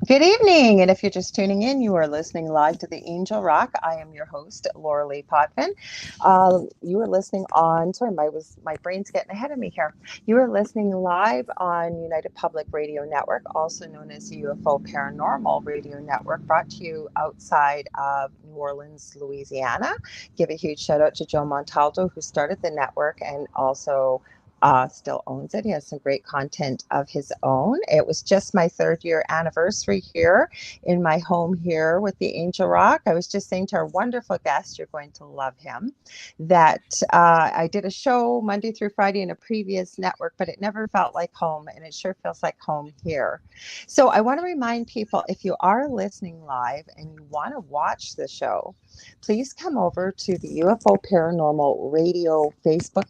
Good evening, and if you're just tuning in, you are listening live to the Angel Rock. I am your host, Lorilei Potvin. You are listening on. Sorry, my brain's getting ahead of me here. You are listening live on United Public Radio Network, also known as UFO Paranormal Radio Network, brought to you outside of New Orleans, Louisiana. Give a huge shout out to Joe Montaldo, who started the network and also still owns it. He has some great content of his own. It was just my 3rd-year anniversary here in my home here with the Angel Rock. I was just saying to our wonderful guest, you're going to love him, that I did a show Monday through Friday in a previous network, but it never felt like home, and it sure feels like home here. So I want to remind people, if you are listening live and you want to watch the show, please come over to the UFO Paranormal Radio Facebook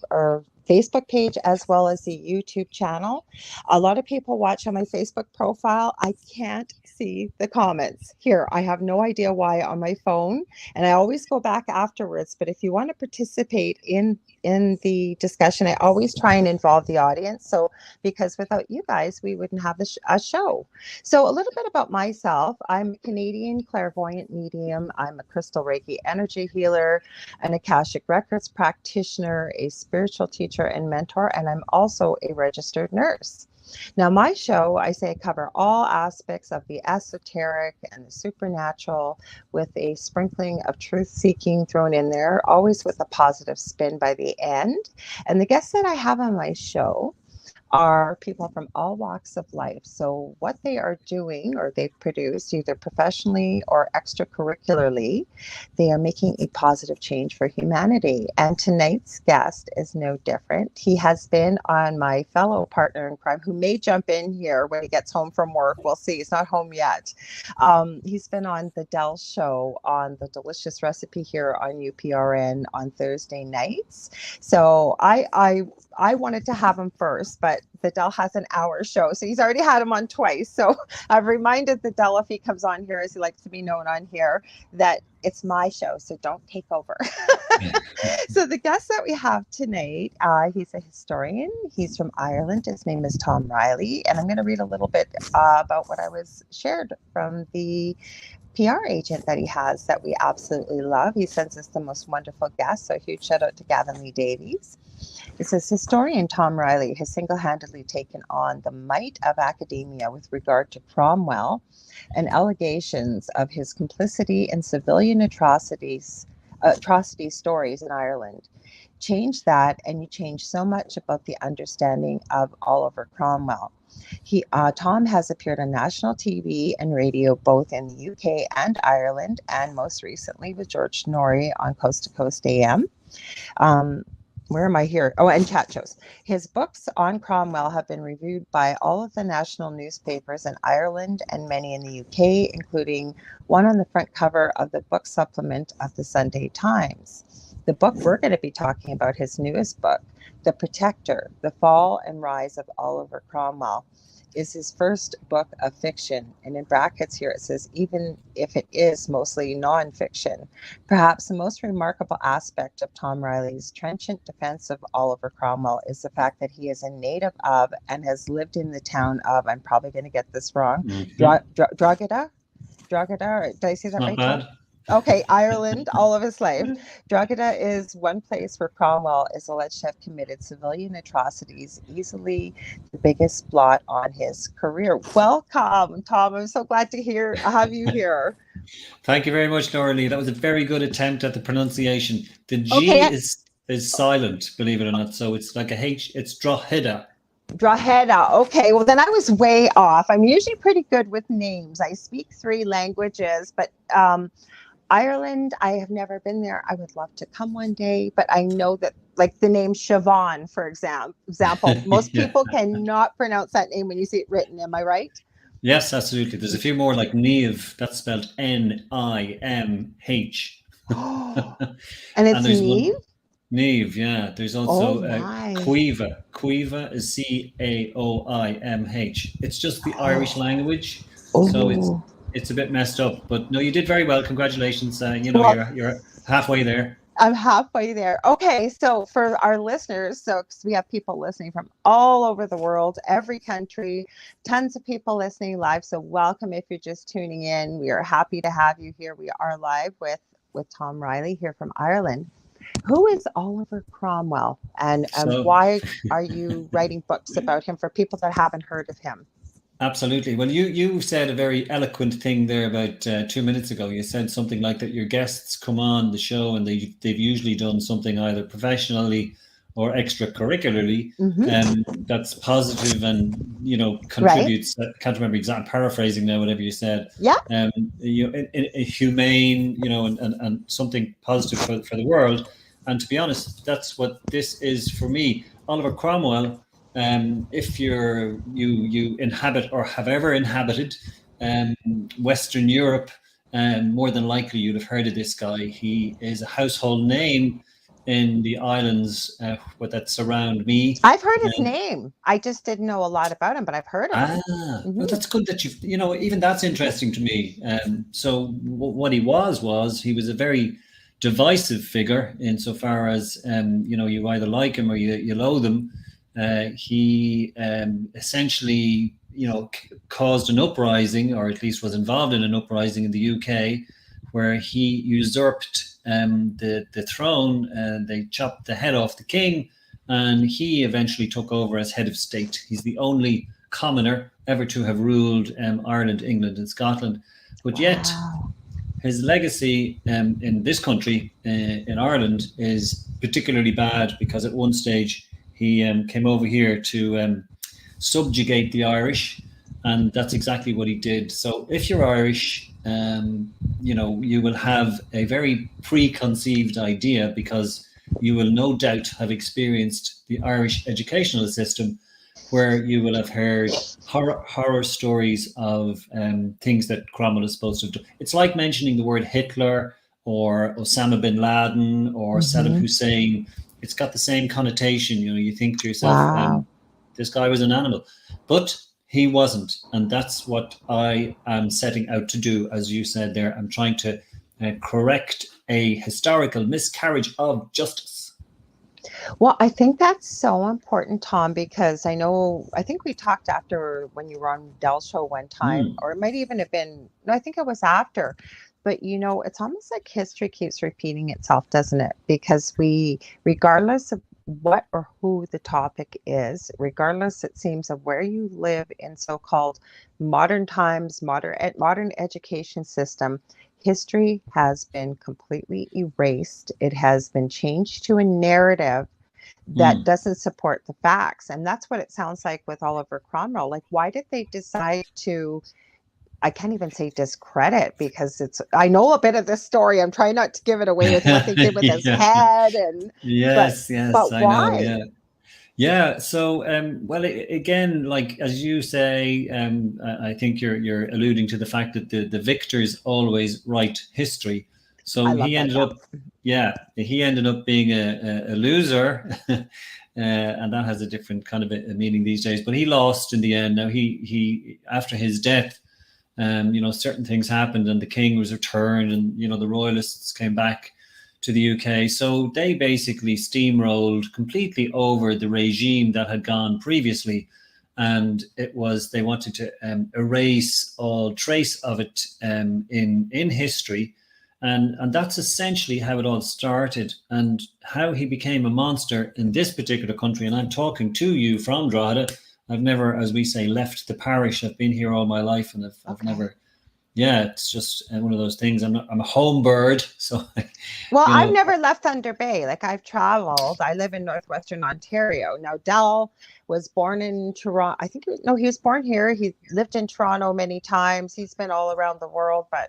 page as well as the YouTube channel. A lot of people watch on my Facebook profile. I can't see the comments here. I have no idea why on my phone, and I always go back afterwards. But if you want to participate in the discussion, I always try and involve the audience. So because without you guys, we wouldn't have a show. So a little bit about myself. I'm a Canadian clairvoyant medium. I'm a crystal Reiki energy healer, an Akashic Records practitioner, a spiritual teacher and mentor, and I'm also a registered nurse. Now, my show, I say I cover all aspects of the esoteric and the supernatural with a sprinkling of truth seeking thrown in there, always with a positive spin by the end. And the guests that I have on my show are people from all walks of life. So what they are doing, or they've produced either professionally or extracurricularly, they are making a positive change for humanity. And tonight's guest is no different. He has been on my fellow partner in crime, who may jump in here when he gets home from work. We'll see. He's not home yet. He's been on the Dell Show on the Delicious Recipe here on UPRN on Thursday nights. So I wanted to have him first, but the Dell has an hour show, so he's already had him on twice. So I've reminded the Dell, if he comes on here, as he likes to be known on here, that it's my show, so don't take over. So the guest that we have tonight, he's a historian. He's from Ireland. His name is Tom Reilly, and I'm going to read a little bit about what I was shared from the PR agent that he has that we absolutely love. He sends us the most wonderful guests, so a huge shout out to Gavin Lee Davies. It says, historian Tom Reilly has single-handedly taken on the might of academia with regard to Cromwell and allegations of his complicity in civilian atrocity stories in Ireland. Change that, and you change so much about the understanding of Oliver Cromwell. Tom has appeared on national TV and radio, both in the UK and Ireland, and most recently with George Norrie on Coast to Coast AM. Where am I here? Oh, and chat shows. His books on Cromwell have been reviewed by all of the national newspapers in Ireland and many in the UK, including one on the front cover of the book supplement of the Sunday Times. The book we're going to be talking about, his newest book, The Protector, The Fall and Rise of Oliver Cromwell, is his first book of fiction. And in brackets here, it says, even if it is mostly nonfiction. Perhaps the most remarkable aspect of Tom Reilly's trenchant defense of Oliver Cromwell is the fact that he is a native of and has lived in the town of, I'm probably going to get this wrong, Drogheda? Drogheda? Did I say that Not right? bad. Okay, Ireland, all of his life. Drogheda is one place where Cromwell is alleged to have committed civilian atrocities, easily the biggest blot on his career. Welcome, Tom. I'm so glad to have you here. Thank you very much, Lorilei. That was a very good attempt at the pronunciation. The G Okay. is silent, believe it or not. So it's like a H. It's Drogheda. Drogheda. Okay, well then I was way off. I'm usually pretty good with names. I speak 3 languages, but Ireland, I have never been there. I would love to come one day, but I know that, like the name Siobhan, for example, most people cannot pronounce that name when you see it written. Am I right? Yes, absolutely. There's a few more, like Niamh. That's spelled Nimh. And it's Niamh? Niamh, yeah. There's also Caoimhe. Caoimhe is Caoimh. It's just the Irish language, so it's a bit messed up. But no, you did very well. Congratulations. You're halfway there. I'm halfway there. Okay, so for our listeners, so 'cause we have people listening from all over the world, every country, tons of people listening live. So welcome if you're just tuning in. We are happy to have you here. We are live with Tom Reilly here from Ireland. Who is Oliver Cromwell, and So, why are you writing books about him for people that haven't heard of him? absolutely. Well, you said a very eloquent thing there about 2 minutes ago. You said something like that your guests come on the show and they've usually done something either professionally or extracurricularly Hmm. that's positive and Right? contributes. I can't remember exact paraphrasing now. Whatever you said, Yeah. a humane, and something positive for the world. And to be honest, that's what this is for me. Oliver Cromwell, if you inhabit or have ever inhabited um, Western Europe, more than likely you'd have heard of this guy. He is a household name in the islands that surround me. I've heard his Um, name. I just didn't know a lot about him, but I've heard of him. well, Hmm. that's good that even that's interesting to me. So what he was he was a very divisive figure insofar as you either like him or you loathe him. He essentially caused an uprising, or at least was involved in an uprising in the UK, where he usurped the throne, and they chopped the head off the king, and he eventually took over as head of state. He's the only commoner ever to have ruled Ireland, England, and Scotland. But yet, Wow. his legacy in this country, in Ireland, is particularly bad because at one stage he came over here to subjugate the Irish, and that's exactly what he did. So if you're Irish, you will have a very preconceived idea because you will no doubt have experienced the Irish educational system, where you will have heard horror stories of things that Cromwell is supposed to have done. It's like mentioning the word Hitler or Osama bin Laden or Saddam Hmm. Hussein. It's got the same connotation. You think to yourself, Wow. this guy was an animal, but he wasn't, and that's what I am setting out to do. As you said there, I'm trying to correct a historical miscarriage of justice. Well, I think that's so important, Tom, because I think we talked after when you were on Dell's show one time, Mm, or it might even have been, no, I think it was after. But it's almost like history keeps repeating itself, doesn't it? Because regardless of what or who the topic is, regardless, it seems, of where you live in so-called modern times, modern education system, history has been completely erased. It has been changed to a narrative that mm. doesn't support the facts. And that's what it sounds like with Oliver Cromwell. Like, why did they decide to, I can't even say discredit, because I know a bit of this story. I'm trying not to give it away with what they did with his Yeah. head, and but Yes, yes, but I know. why? Yeah. Yeah. So, well, again, like as you say, I think you're alluding to the fact that the victors always write history. I So love he that. ended Yeah. up, yeah, he ended up being a loser, and that has a different kind of a meaning these days. But he lost in the end. Now he after his death, certain things happened, and the king was returned, and the royalists came back to the UK. So they basically steamrolled completely over the regime that had gone previously, and they wanted to erase all trace of it in history, and that's essentially how it all started, and how he became a monster in this particular country. And I'm talking to you from Drogheda. I've never, as we say, left the parish. I've been here all my life, and I've Okay. never. Yeah, it's just one of those things. I'm a home bird, so Well, you I've know. never left Thunder Bay. Like, I've traveled. I live in northwestern Ontario. Now, Dell was born in Toronto. I think, no, he was born here. He lived in Toronto many times. He's been all around the world, but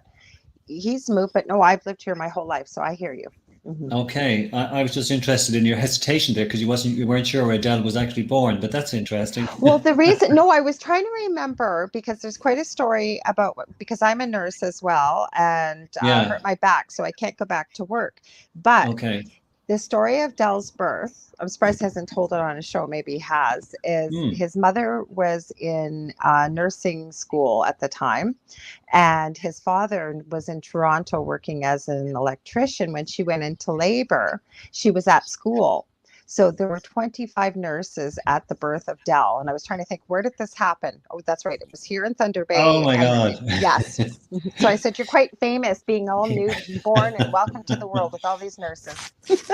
he's moved. But no, I've lived here my whole life, so I hear you. Hmm. Okay, I was just interested in your hesitation there because you weren't sure where Adele was actually born, but that's interesting. Well, the reason, no, I was trying to remember, because there's quite a story about, because I'm a nurse as well, and Yeah. hurt my back, so I can't go back to work. But Okay. The story of Dell's birth, I'm surprised he hasn't told it on a show, maybe he has, is Mm. his mother was in nursing school at the time, and his father was in Toronto working as an electrician. When she went into labor, she was at school. So there were 25 nurses at the birth of Dell. And I was trying to think, where did this happen? Oh, that's right. It was here in Thunder Oh Bay. my And God. yes. So I said, you're quite famous being all newborn and welcome to the world with all these nurses.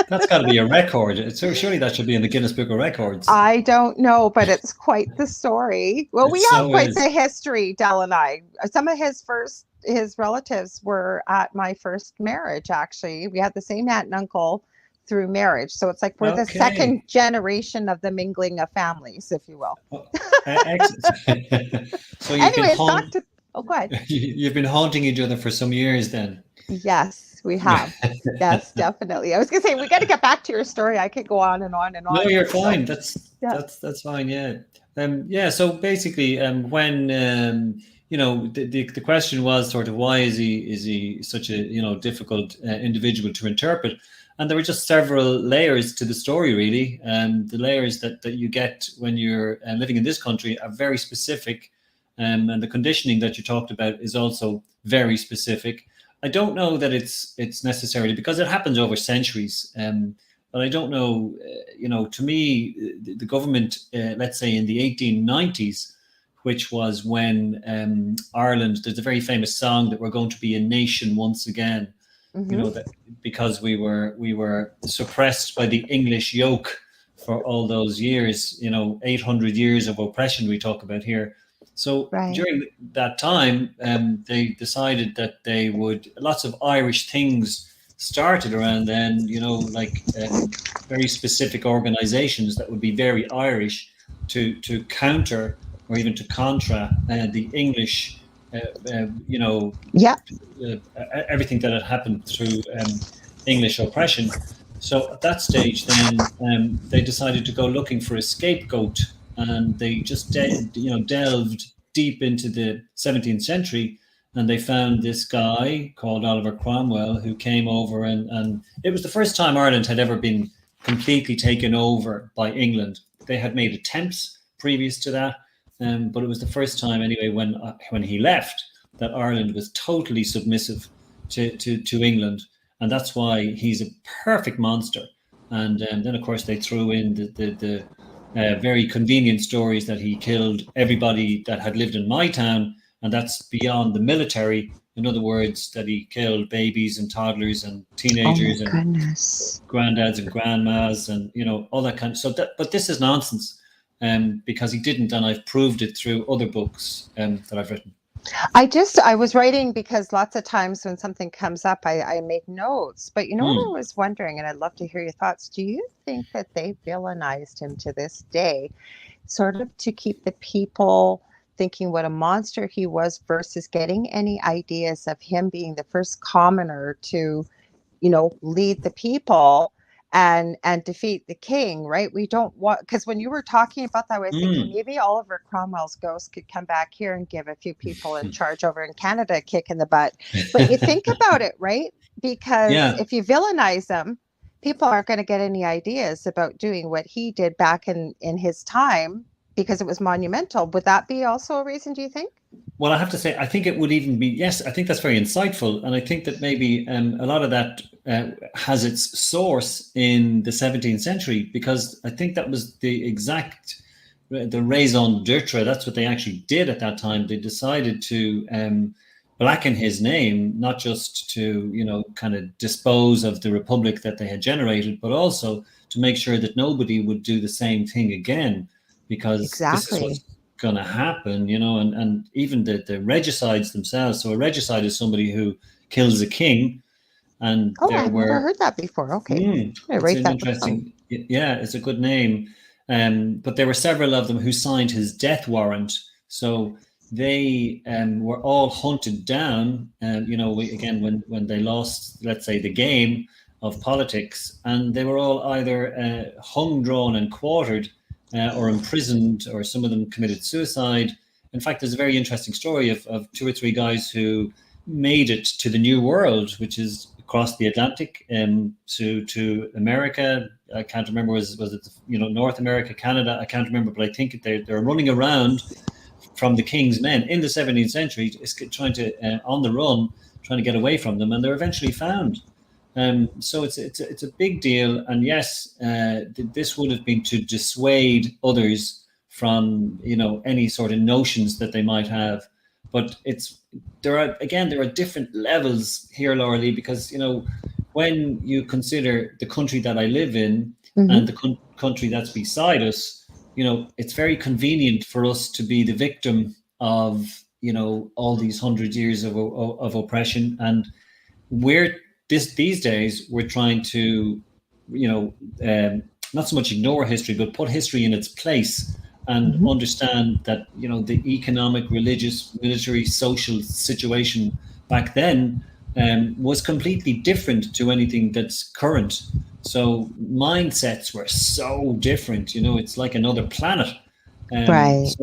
That's got to be a record. So surely that should be in the Guinness Book of Records. I don't know, but it's quite the story. Well, It we have so quite is. the history, Dell and I. Some of his relatives were at my first marriage, actually. We had the same aunt and uncle through marriage. So it's like we're the Okay. second generation of the mingling of families, if you will. Oh, excellent. So Anyways, back to, oh, go ahead. you've been haunting each other for some years then. Yes, we have. Yes, definitely. I was going to say, we got to get back to your story. I could go on and on and No, on. you're So, fine. yeah. That's fine. Yeah. Yeah. So basically, when the question was sort of why is he such a difficult individual to interpret, and there were just several layers to the story really. The layers that you get when you're living in this country are very specific, and the conditioning that you talked about is also very specific. I don't know that it's necessarily because it happens over centuries. But I don't know, to me, the government, let's say in the 1890s, which was when Ireland, there's a very famous song that we're going to be a nation once again, Mm-hmm. that because we were suppressed by the English yoke for all those years, 800 years of oppression we talk about here. So Right. during that time, they decided that they would, lots of Irish things started around then, like very specific organizations that would be very Irish to counter or even to contra the English, Yeah. everything that had happened through English oppression. So at that stage, then they decided to go looking for a scapegoat, and they just delved deep into the 17th century, and they found this guy called Oliver Cromwell who came over, and it was the first time Ireland had ever been completely taken over by England. They had made attempts previous to that, but it was the first time anyway when he left that Ireland was totally submissive to England, and that's why he's a perfect monster. And then of course they threw in the very convenient stories that he killed everybody that had lived in my town, and that's beyond the military. In other words, that he killed babies and toddlers and Oh my teenagers and goodness. granddads and grandmas and all that kind of so that. But this is nonsense, because he didn't, and I've proved it through other books that I've written. I was writing because lots of times when something comes up, I make notes. But you know what I was wondering, and I'd love to hear your thoughts. Do you think that they villainized him to this day, sort of to keep the people thinking what a monster he was versus getting any ideas of him being the first commoner to, lead the people and defeat the king, right? We don't want, because when you were talking about that, I was thinking maybe Oliver Cromwell's ghost could come back here and give a few people in charge over in Canada a kick in the butt. But you think about it, right? Because Yeah. if you villainize them, people aren't going to get any ideas about doing what he did back in his time because it was monumental. Would that be also a reason, do you think? Well, I have to say, I think it would even be, yes, I think that's very insightful. And I think that maybe a lot of that has its source in the 17th century, because I think that was the exact, the raison d'etre. That's what they actually did at that time. They decided to blacken his name, not just to, kind of dispose of the republic that they had generated, but also to make sure that nobody would do the same thing again, because this is what's Exactly. going to happen, and even the regicides themselves. So a regicide is somebody who kills a king, and Oh, there I've never were, heard that before. Okay. I'm going to it's write an that down. interesting, yeah, it's a good name. But there were several of them who signed his death warrant. So they were all hunted down, again, when they lost, let's say, the game of politics, and they were all either hung, drawn, and quartered, or imprisoned, or some of them committed suicide. In fact, there's a very interesting story of two or three guys who made it to the New World, which is across the Atlantic to America. I can't remember, was it North America, Canada? I can't remember, but I think they're running around from the king's men in the 17th century, trying to on the run, trying to get away from them, and they're eventually found. So it's a big deal, and yes, this would have been to dissuade others from any sort of notions that they might have. But there are different levels here, Lorilei, because when you consider the country that I live in and the country that's beside us, it's very convenient for us to be the victim of all these 100 years of oppression, and these days we're trying to not so much ignore history, but put history in its place and understand that the economic, religious, military, social situation back then was completely different to anything that's current. So mindsets were so different. It's like another planet. Right.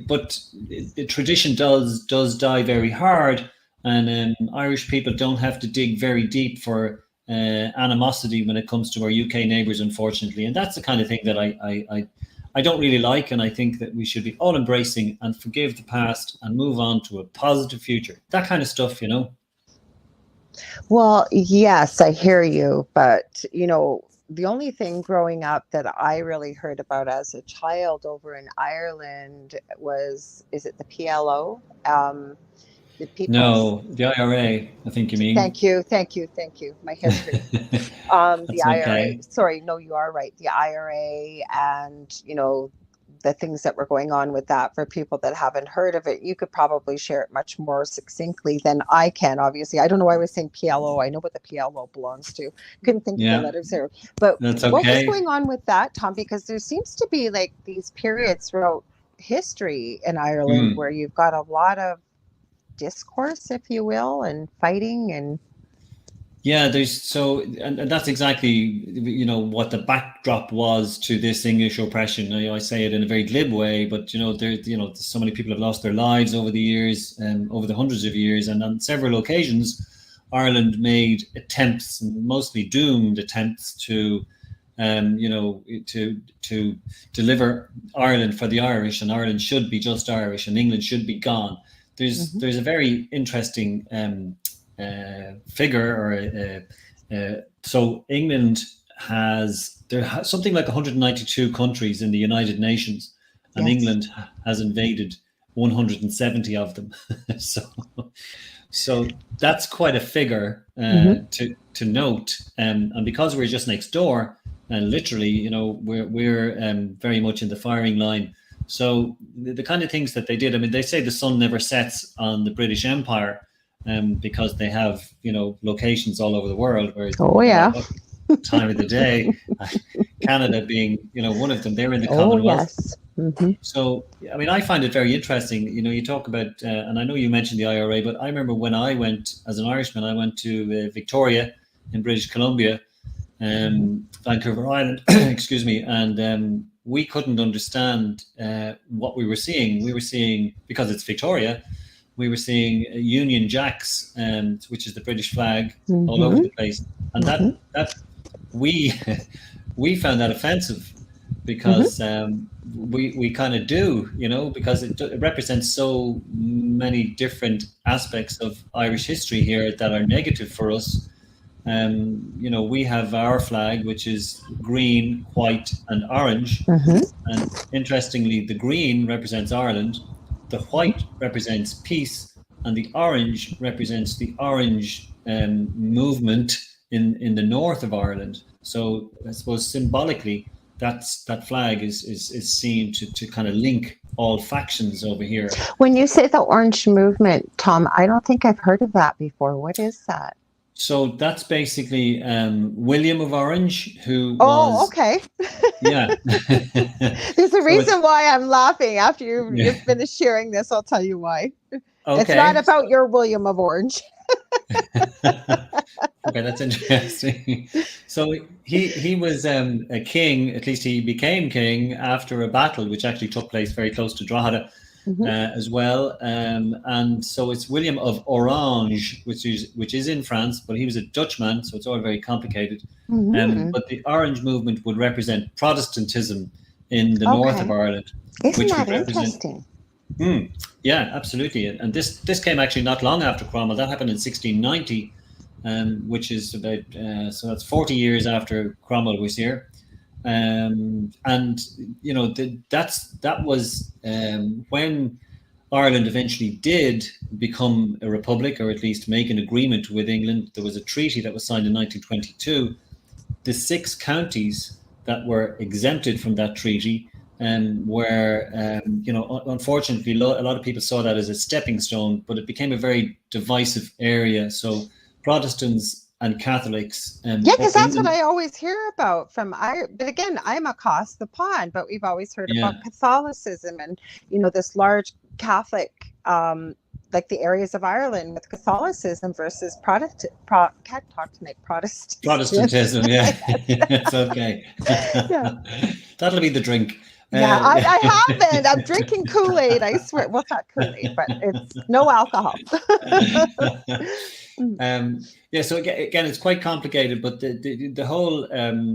But the tradition does die very hard, and Irish people don't have to dig very deep for animosity when it comes to our UK neighbours, unfortunately. And that's the kind of thing that I don't really like, and I think that we should be all embracing and forgive the past and move on to a positive future. That kind of stuff, Well, yes, I hear you, but the only thing growing up that I really heard about as a child over in Ireland is it the PLO? The People's... No, the IRA, I think you mean. Thank you. My history. The IRA. Sorry, no, you are right. The IRA, and the things that were going on with that. For people that haven't heard of it, you could probably share it much more succinctly than I can. Obviously, I don't know why I was saying PLO. I know what the PLO belongs to. Couldn't think of the letters there. But that's okay. What was going on with that, Tom? Because there seems to be like these periods throughout history in Ireland where you've got a lot of discourse, if you will, and fighting and and that's exactly what the backdrop was to this English oppression. I say it in a very glib way, but so many people have lost their lives over the years, over the hundreds of years, and on several occasions Ireland made attempts, and mostly doomed attempts, to to deliver Ireland for the Irish, and Ireland should be just Irish and England should be gone. There's a very interesting figure, or so England has something like 192 countries in the United Nations, and England has invaded 170 of them. so that's quite a figure to note, and because we're just next door, and literally we're very much in the firing line. So the kind of things that they did, they say the sun never sets on the British Empire, because they have, locations all over the world where time of the day, Canada being, one of them, they're in the Commonwealth. So, I find it very interesting. You talk about, and I know you mentioned the IRA, but I remember when I went as an Irishman, I went to Victoria in British Columbia, Vancouver Island, excuse me, and we couldn't understand what we were seeing. We were seeing, because it's Victoria, we were seeing Union Jacks, which is the British flag, all over the place, and that we found that offensive, because we kind of do, because it represents so many different aspects of Irish history here that are negative for us. We have our flag, which is green, white, and orange. And interestingly, the green represents Ireland, the white represents peace, and the orange represents the Orange movement in the north of Ireland. So I suppose symbolically, that flag is seen to kind of link all factions over here. When you say the Orange movement, Tom, I don't think I've heard of that before. What is that? So that's basically William of Orange, who was... Oh, okay. Yeah. There's a reason why I'm laughing. After you finish sharing this, I'll tell you why. Okay. It's not about your William of Orange. Okay, that's interesting. So he was a king, at least he became king after a battle which actually took place very close to Drogheda. as well. And so it's William of Orange, which is in France, but he was a Dutchman, so it's all very complicated. But the Orange movement would represent Protestantism in the north of Ireland. Isn't that interesting? Yeah, absolutely. And this came actually not long after Cromwell. That happened in 1690, which is about so that's 40 years after Cromwell was here. And you know that was when Ireland eventually did become a republic, or at least make an agreement with England. There was a treaty that was signed in 1922. The 6 counties that were exempted from that treaty where, you know, unfortunately, a lot of people saw that as a stepping stone, but it became a very divisive area. So Protestants and Catholics. Because that's what I always hear about from but again, I'm across the pond, but we've always heard about Catholicism and, you know, this large Catholic, like the areas of Ireland with Catholicism versus Protestantism. Protestantism, yeah. It's okay. That'll be the drink. I haven't. I'm drinking Kool-Aid, I swear. Well, not Kool-Aid, but it's no alcohol. So again, it's quite complicated, but the whole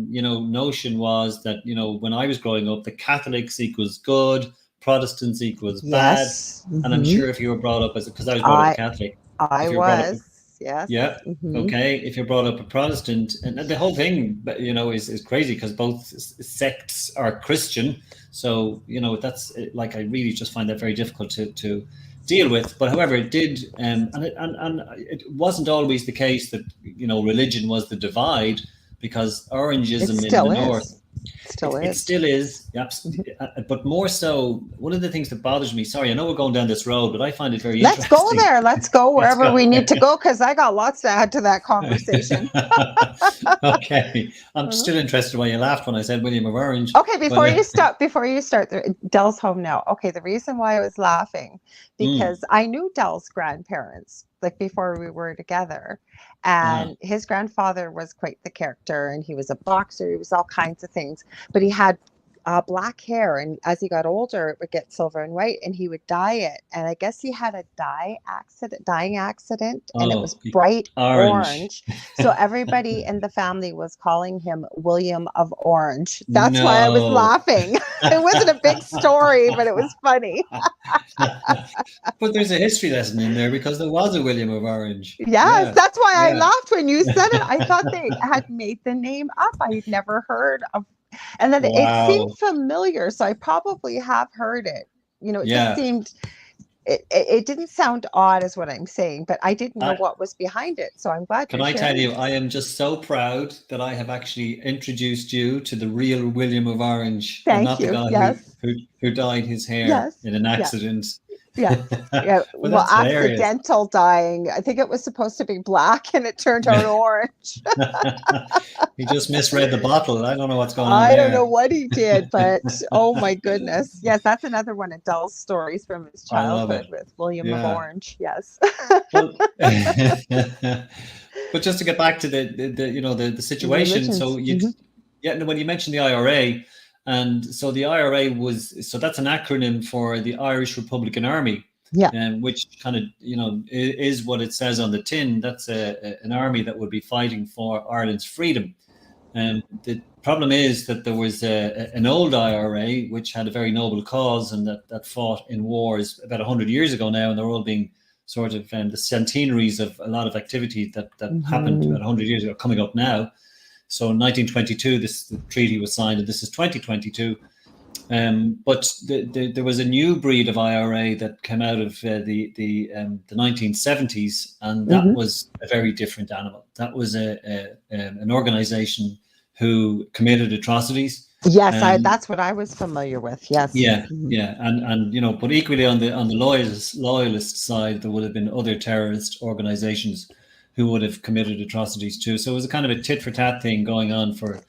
you know, notion was that, you know, when I was growing up, the Catholics equals good, Protestants equals bad. And I'm sure if you were brought up because I was brought up Catholic. I was. Yes. Yeah. Okay. If you're brought up a Protestant, and the whole thing, you know, is crazy because both sects are Christian. So, you know, that's like, I really just find that very difficult to deal with. But however, it did, and it wasn't always the case that, you know, religion was the divide, because Orangism in the north. It still is, but more so, one of the things that bothers me, sorry, I know we're going down this road, but I find it very interesting. Let's go there. Let's go wherever we need to go, because I got lots to add to that conversation. Okay. I'm still interested why you laughed when I said William of Orange. Okay, before you start, Dell's home now. Okay, the reason why I was laughing, because I knew Dell's grandparents, like before we were together. And his grandfather was quite the character, and he was a boxer. He was all kinds of things, but he had black hair, and as he got older, it would get silver and white, and he would dye it. And I guess he had a dyeing accident, and it was bright orange. So everybody in the family was calling him William of Orange. That's why I was laughing. It wasn't a big story, but it was funny. But there's a history lesson in there, because there was a William of Orange. Yes, that's why I laughed when you said it. I thought they had made the name up. I'd never heard of. And then it seemed familiar, so I probably have heard it. You know, it just seemed, it didn't sound odd, is what I'm saying, but I didn't know what was behind it. So I'm glad. Can I tell you, I am just so proud that I have actually introduced you to the real William of Orange, and not the guy who dyed his hair in an accident. Well, accidental dyeing. I think it was supposed to be black, and it turned out orange. He just misread the bottle. I don't know what's going on. I don't know what he did, but oh my goodness. Yes, that's another one of Dell's stories from his childhood with William of Orange. Yes. But just to get back to the situation. So when you mentioned the IRA. And so the IRA that's an acronym for the Irish Republican Army, which kind of, you know, is what it says on the tin. That's an army that would be fighting for Ireland's freedom. And the problem is that there was an old IRA, which had a very noble cause, and that fought in wars about 100 years ago now, and they're all being sort of the centenaries of a lot of activity that happened about 100 years ago coming up now. So in 1922, the treaty was signed, and this is 2022. But there was a new breed of IRA that came out of the 1970s, and that was a very different animal. That was an organization who committed atrocities. Yes, that's what I was familiar with. Yes. Yeah, and you know, but equally on the loyalist side, there would have been other terrorist organizations who would have committed atrocities too. So it was a kind of a tit for tat thing going on for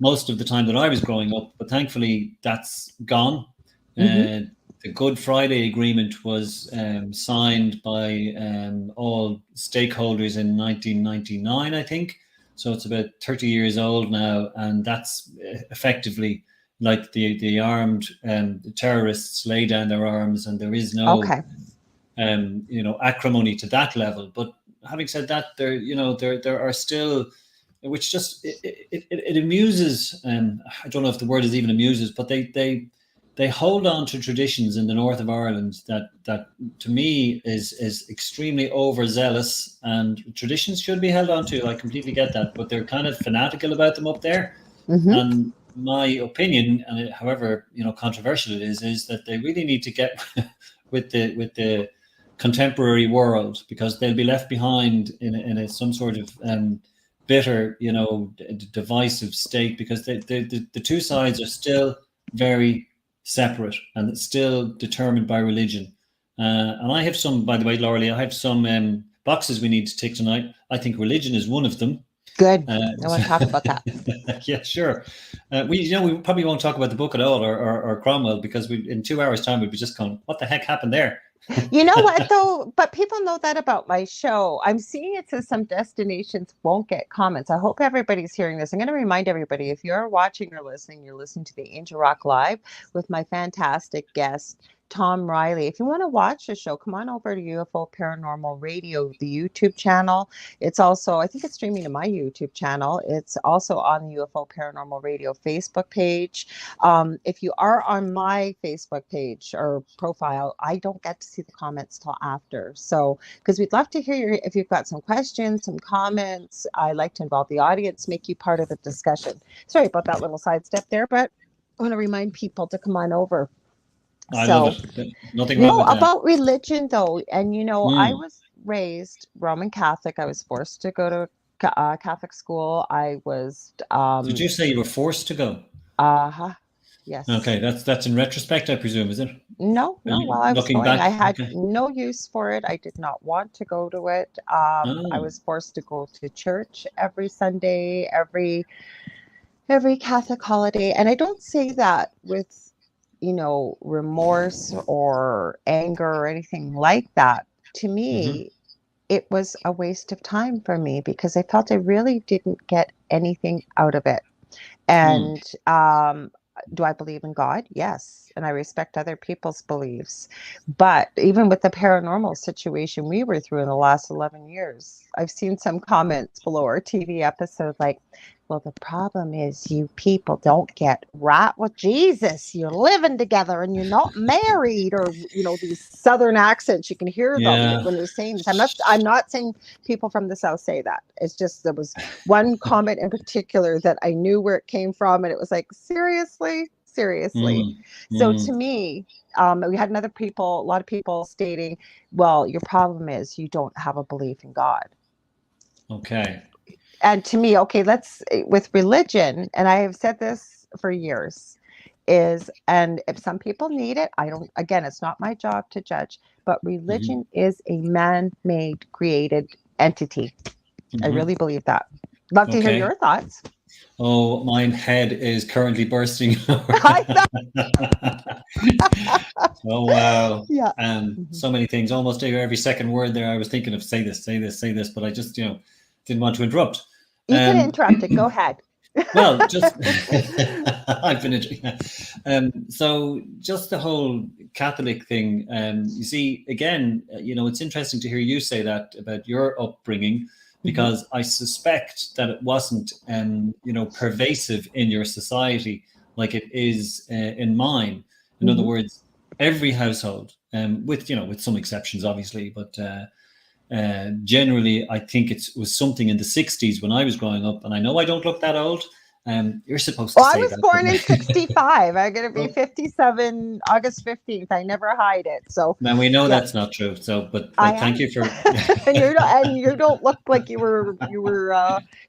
most of the time that I was growing up. But thankfully, that's gone. The Good Friday Agreement was signed by all stakeholders in 1999, I think. So it's about 30 years old now, and that's effectively like the armed terrorists lay down their arms, and there is no Okay. acrimony to that level. But having said that, there are still, which just it amuses. I don't know if the word is even amuses, but they hold on to traditions in the north of Ireland that to me is extremely overzealous, and traditions should be held on to. I completely get that, but they're kind of fanatical about them up there. Mm-hmm. And my opinion, and however controversial it is that they really need to get with the contemporary world, because they'll be left behind in some sort of bitter, divisive state, because the two sides are still very separate and it's still determined by religion. And I have some, by the way, Lorilei, I have some boxes we need to tick tonight. I think religion is one of them. Good. I want to talk about that. Yeah, sure. We probably won't talk about the book at all, or Cromwell, because in 2 hours' time we'd be just going, what the heck happened there? You know what, though? But people know that about my show. I'm seeing it says some destinations won't get comments. I hope everybody's hearing this. I'm going to remind everybody, if you're watching or listening, you're listening to the Angel Rock Live with my fantastic guest, Tom Reilly. If you want to watch the show, come on over to UFO Paranormal Radio, the YouTube channel. It's also, I think it's streaming to my YouTube channel. It's also on the UFO Paranormal Radio Facebook page. If you are on my Facebook page or profile, I don't get to see the comments till after. So, because we'd love to hear if you've got some questions, some comments. I like to involve the audience, make you part of the discussion. Sorry about that little sidestep there, but I want to remind people to come on over. I love it. Nothing wrong with that. About religion, though, and I was raised Roman Catholic. I was forced to go to Catholic school. I was. Did you say you were forced to go? Yes. Okay, that's in retrospect, I presume, is it? No. While I was going, back, I had no use for it. I did not want to go to it. I was forced to go to church every Sunday, every Catholic holiday, and I don't say that with remorse or anger or anything like that. To me, it was a waste of time for me, because I felt I really didn't get anything out of it. And do I believe in God? Yes. And I respect other people's beliefs. But even with the paranormal situation we were through in the last 11 years, I've seen some comments below our TV episode like, well, the problem is you people don't get right with Jesus. You're living together and you're not married, or these southern accents. You can hear them when they're saying this. I'm not saying people from the South say that. It's just there was one comment in particular that I knew where it came from, and it was like, seriously. So to me, we had a lot of people stating, well, your problem is you don't have a belief in God. Okay. And to me, with religion, and I have said this for years, and if some people need it, it's not my job to judge, but religion is a man-made created entity. I really believe that. Love to hear your thoughts. Oh, my head is currently bursting. Oh, wow. Yeah. So many things, almost every second word there. I was thinking of say this, but I just, didn't want to interrupt. You can interrupt it. Go ahead. Well, just I've been so just the whole Catholic thing. You see, again, it's interesting to hear you say that about your upbringing, because I suspect that it wasn't, pervasive in your society like it is in mine. In other words, every household, with some exceptions, obviously, but. Generally, I think it was something in the 60s when I was growing up, and I know I don't look that old. You're supposed to say that. I was born in 65. I'm going to be 57 August 15th. I never hide it. So now we know that's not true. So, but thank you for. and you don't look like you were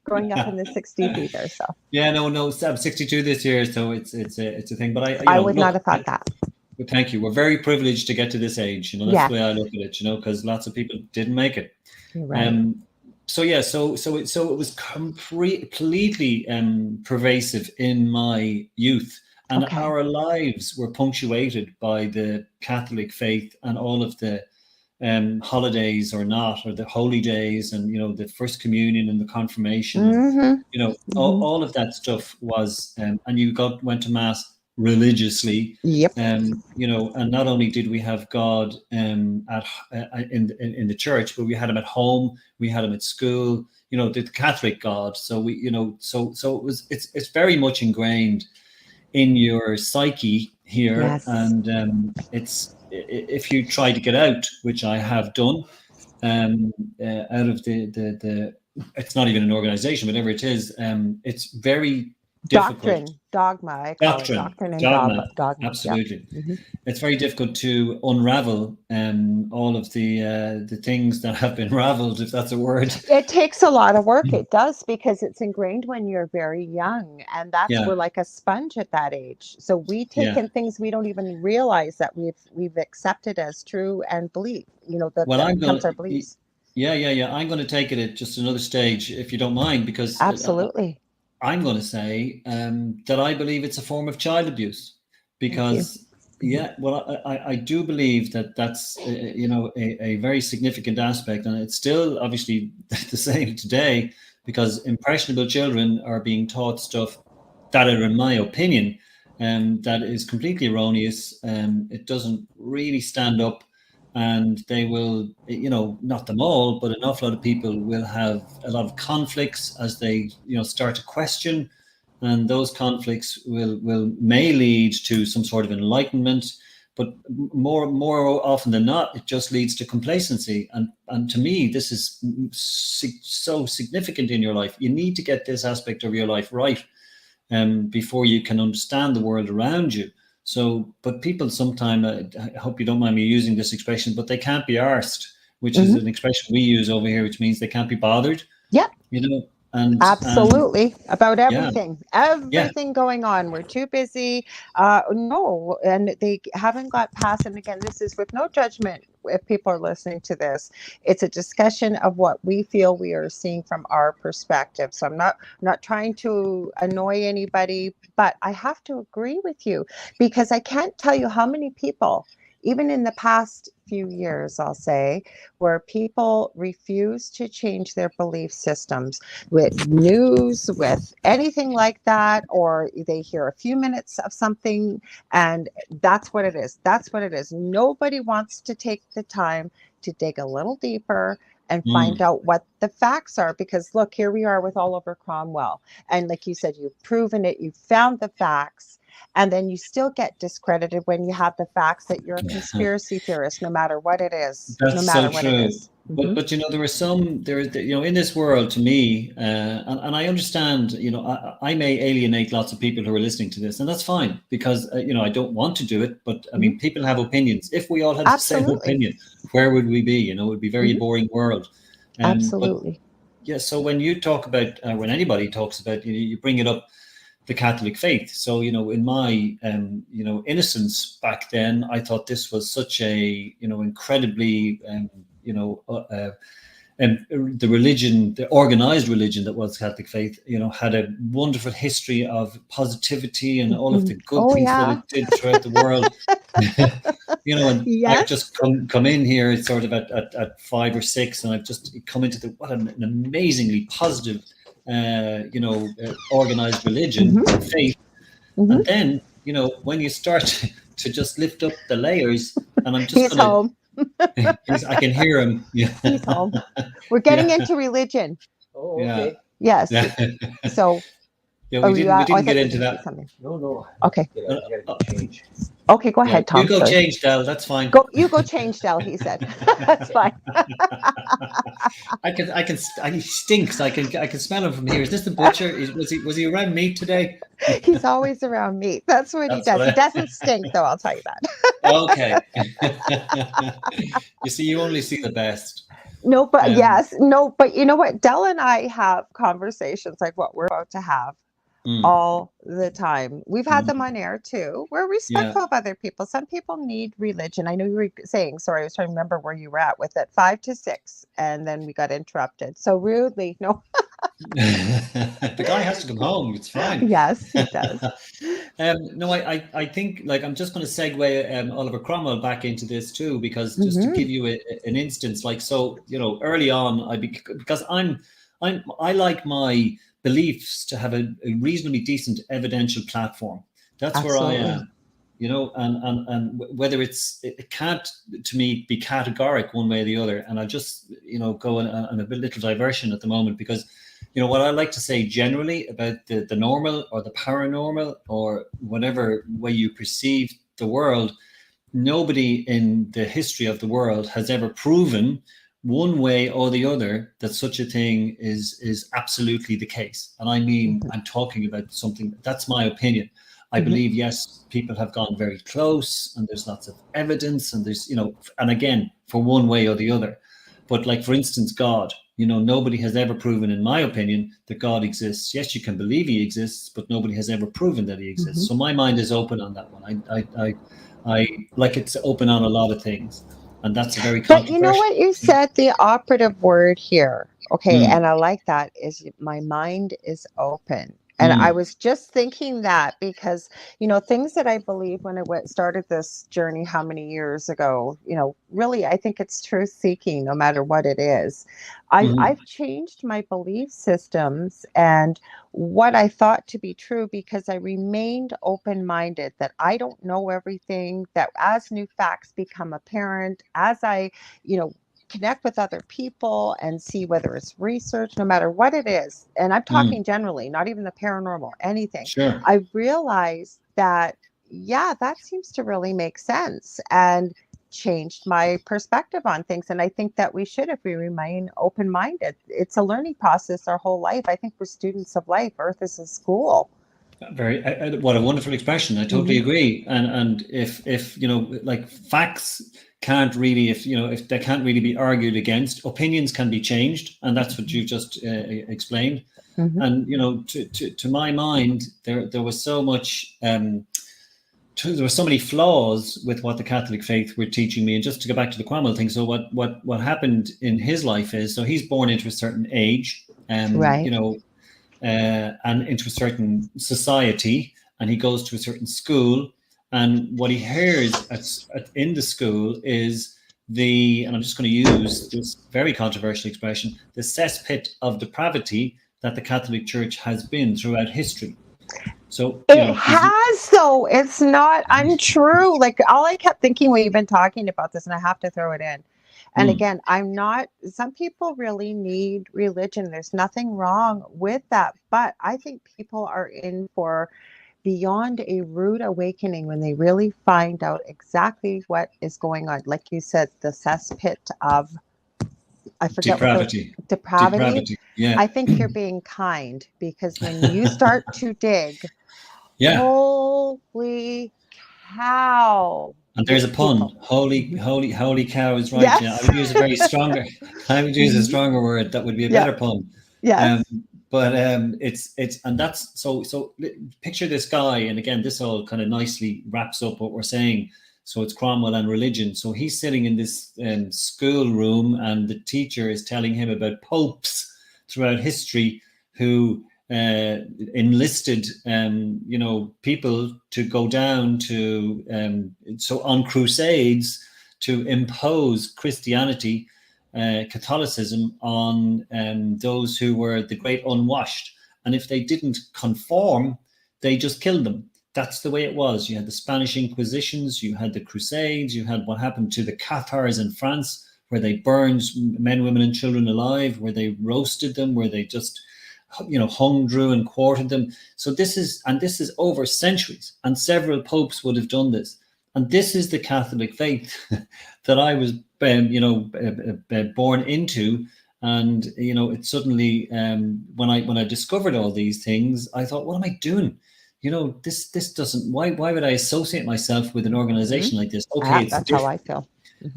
growing up in the 60s either. So yeah, no, I'm 62 this year, so it's a thing. But I would not have thought that. But thank you. We're very privileged to get to this age. That's the way I look at it. Because lots of people didn't make it. You're right. So it was completely pervasive in my youth, and our lives were punctuated by the Catholic faith and all of the holidays or the holy days, and the first communion and the confirmation. All of that stuff was, and you went to mass religiously. Yep. You know, and not only did we have God in the church, but we had him at home, we had him at school, you know, the Catholic God. So we, you know, so it's very much ingrained in your psyche here. Yes. And it's, if you try to get out, which I have done, out of the it's not even an organization, whatever it is, it's very difficult. Dogma, I call it doctrine and dogma. Absolutely. Yeah. It's very difficult to unravel all of the things that have been raveled, if that's a word. It takes a lot of work. It does, because it's ingrained when you're very young, and we're like a sponge at that age. So we take in things we don't even realize that we've accepted as true and believe. You know, that becomes our beliefs. Yeah. I'm going to take it at just another stage, if you don't mind, because absolutely. I'm going to say that I believe it's a form of child abuse, because I do believe that that's you know, a very significant aspect, and it's still obviously the same today, because impressionable children are being taught stuff that are, in my opinion, that is completely erroneous. It doesn't really stand up. And they will, you know, not them all, but an awful lot of people will have a lot of conflicts as they, you know, start to question, and those conflicts may lead to some sort of enlightenment, but more often than not, it just leads to complacency. And to me, this is so significant in your life. You need to get this aspect of your life right, before you can understand the world around you. So, but people sometimes, I hope you don't mind me using this expression, but they can't be arsed, which is an expression we use over here, which means they can't be bothered. Yeah. You know, and absolutely, about everything, going on. We're too busy. No, and they haven't got past. And again, this is with no judgment. If people are listening to this, it's a discussion of what we feel we are seeing from our perspective. So I'm not trying to annoy anybody, but I have to agree with you, because I can't tell you how many people, even in the past few years, I'll say, where people refuse to change their belief systems with news, with anything like that, or they hear a few minutes of something and that's what it is. That's what it is. Nobody wants to take the time to dig a little deeper and find out what the facts are, because look, here we are with Oliver Cromwell. And like you said, you've proven it, you've found the facts. And then you still get discredited when you have the facts that you're a conspiracy theorist, no matter what it is. That's no matter so what true. it is. But you know, you know, in this world, to me, and I understand, you know, I may alienate lots of people who are listening to this, and that's fine, because you know, I don't want to do it. But I mean, people have opinions. If we all had the same opinion, where would we be? You know, it would be a very boring world. Absolutely. But, so when you talk about, when anybody talks about, you bring it up, the Catholic faith. So, you know, in my, you know, innocence back then, I thought this was such a, you know, incredibly, you know, the religion, the organized religion that was Catholic faith, you know, had a wonderful history of positivity and all of the good things that it did throughout the world. You know, and I've just come in here, it's sort of at 5 or 6, and I've just come into what an amazingly positive, you know, organized religion, faith. And then, you know, when you start to just lift up the layers, and I'm just home. I can hear him. Yeah. He's home. We're getting into religion. Oh, okay. Yes. So we didn't get into that. No. Okay. You gotta change. Okay, go ahead, Tom. You go change, Del. That's fine. You go change, Del. He said. That's fine. He stinks. I can smell him from here. Is this the butcher? Was he around meat today? He's always around meat. That's what he does. He doesn't stink, though. I'll tell you that. Okay. You see, you only see the best. No, but but you know what? Del and I have conversations like what we're about to have all the time. We've had them on air too. We're respectful of other people. Some people need religion. I know you were saying, sorry, I was trying to remember where you were at with it, 5 to 6, and then we got interrupted. So rudely, no. The guy has to come home. It's fine. Yes, he does. No, I think, like, I'm just going to segue Oliver Cromwell back into this too, because just to give you an instance, like, so, you know, early on, because I like my beliefs to have a reasonably decent evidential platform That's where I am. You know, and whether it can't, to me, be categoric one way or the other. And I just, you know, go on a little diversion at the moment, because, you know, what I like to say generally about the normal or the paranormal or whatever way you perceive the world, nobody in the history of the world has ever proven one way or the other that such a thing is absolutely the case. And I mean, I'm talking about something, that's my opinion. I believe, yes, people have gone very close and there's lots of evidence and there's, you know, and again, for one way or the other. But like, for instance, God, you know, nobody has ever proven, in my opinion, that God exists. Yes, you can believe he exists, but nobody has ever proven that he exists. So my mind is open on that one. I like, it's open on a lot of things. And that's a very But you know controversial what you thing. said, the operative word here, okay, Mm, and I like that, is my mind is open. And I mm, was just thinking that because, you know, things that I believe when I started this journey, how many years ago, you know, really, I think it's truth seeking, no matter what it is. mm, I've changed my belief systems and what I thought to be true because I remained open minded, that I don't know everything, that as new facts become apparent, as I, you know, connect with other people and see whether it's research, no matter what it is. And I'm mm. talking generally, not even the paranormal, anything. Sure. I realized that, yeah, that seems to really make sense and changed my perspective on things. And I think that we should, if we remain open minded. It's a learning process our whole life. I think we're students of life. Earth is a school. Very, what a wonderful expression. I totally agree. And if you know, like, facts can't really, if you know, if they can't really be argued against, opinions can be changed, and that's what you just explained. And you know, to my mind, there was so much. There were so many flaws with what the Catholic faith were teaching me. And just to go back to the Cromwell thing, so what happened in his life is, so he's born into a certain age, Right. you know, and into a certain society, and he goes to a certain school, and what he hears in the school is and I'm just going to use this very controversial expression, the cesspit of depravity that the Catholic Church has been throughout history. So, you It know, has, though. It's not untrue. Like, all I kept thinking when you've been talking about this, and I have to throw it in. And again, I'm not, some people really need religion. There's nothing wrong with that. But I think people are in for beyond a rude awakening when they really find out exactly what is going on. Like you said, the cesspit of, I forget what the depravity. depravity. Depravity. Yeah. I think you're being kind, because when you start to dig, Yeah. holy cow. And there's a pun. People. Holy cow is right. Yeah. I Yes. would use a very stronger, I would use a stronger word. That would be a Yeah. better pun. Yes. But it's, and that's, so picture this guy. And again, this all kind of nicely wraps up what we're saying. So it's Cromwell and religion. So he's sitting in this school room, and the teacher is telling him about popes throughout history who enlisted, you know, people to go down to, so on crusades to impose Christianity, Catholicism on those who were the great unwashed. And if they didn't conform, they just killed them. That's the way it was. You had the Spanish Inquisitions, you had the Crusades, you had what happened to the Cathars in France, where they burned men, women, and children alive, where they roasted them, where they just, you know, hung, drew, and quartered them. So this is over centuries, and several popes would have done this. And this is the Catholic faith that I was, you know, born into. And you know, it suddenly, when I discovered all these things, I thought, what am I doing? You know, this doesn't. Why would I associate myself with an organization like this? Okay, it's That's different. how I feel.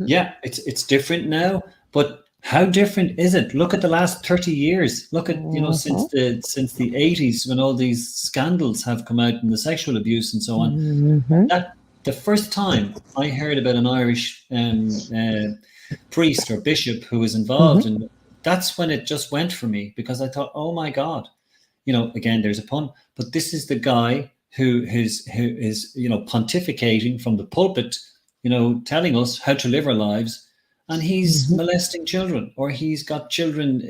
Yeah, it's different now, but how different is it? Look at the last 30 years. Look at, you know, since the 80s, when all these scandals have come out, and the sexual abuse and so on. That the first time I heard about an Irish priest or bishop who was involved, and that's when it just went for me, because I thought, oh my God, you know, again, there's a pun, but this is the guy who is, you know, pontificating from the pulpit, you know, telling us how to live our lives, and he's molesting children, or he's got children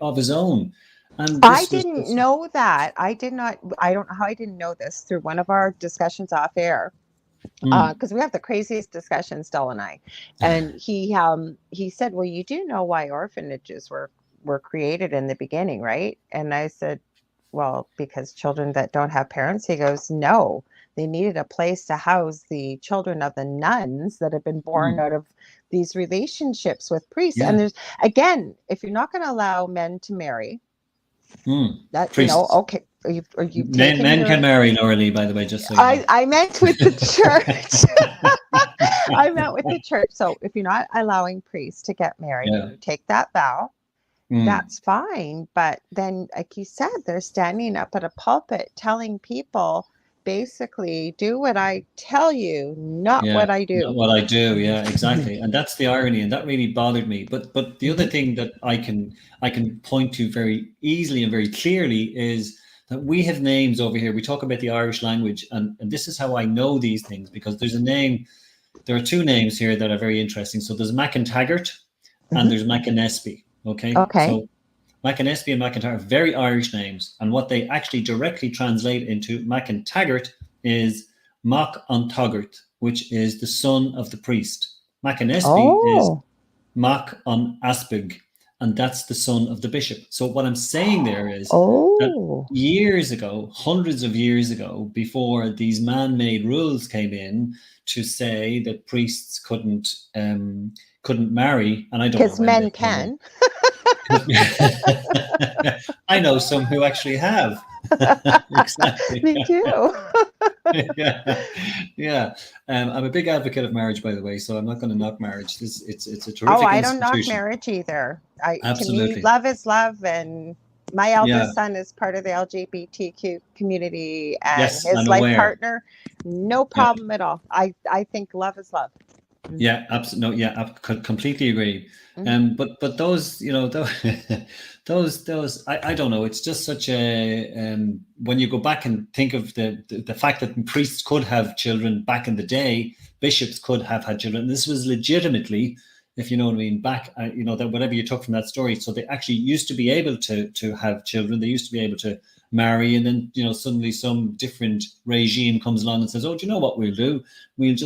of his own. And I this was didn't just, know that. I did not. I don't know how I didn't know this through one of our discussions off air. mm, Because we have the craziest discussions, Del and I, and he said, "Well, you do know why orphanages were created in the beginning, right?" And I said, "Well, because children that don't have parents." He goes, "No, they needed a place to house the children of the nuns that have been born mm, out of these relationships with priests." And yeah, there's again, if you're not going to allow men to marry, that priests. okay, or you've taken Men can your marry Lorilei, by the way, just so you know. I meant with the church. I meant with the church. So if you're not allowing priests to get married and Yeah. you take that vow, Mm. that's fine. But then, like you said, they're standing up at a pulpit telling people basically, do what I tell you, not Yeah, what I not do. what I do. Yeah, Mhm, exactly. And that's the irony, and that really bothered me. But the other mhm. thing that I can point to very easily and very clearly is that we have names over here. We talk about the Irish language, and this is how I know these things because there's a name. There are two names here that are very interesting. So there's McIntaggart and Mhm. there's McInnesby. Okay, Okay. so McInnesby and McIntyre are very Irish names, and what they actually directly translate into McIntaggart is Mac an Taggart, which is the son of the priest. McInnesby is Oh. Mac an Aspig, and that's the son of the bishop. So what I'm saying there is that Oh. years ago, hundreds of years ago, before these man-made rules came in to say that priests couldn't marry, and I don't know Because when they men came in. can. I know some who actually have. Exactly. Me too. Yeah, yeah. I'm a big advocate of marriage, by the way, so I'm not going to knock marriage. It's a Oh, terrific I don't knock institution. marriage either. To me, Absolutely. love is love, and my Yeah. eldest son is part of the LGBTQ community, and Yes, his I'm life aware. partner, no Yeah. problem at all. I think love is love. Mhm, Yeah, absolutely. No, yeah, I completely agree. mhm. But those, those, I don't know. It's just such a when you go back and think of the fact that priests could have children back in the day, bishops could have had children. This was legitimately, if you know what I mean, back, that whatever you took from that story. So they actually used to be able to have children. They used to be able to marry, and then suddenly some different regime comes along and says, "Oh, do you know what we'll do? They'll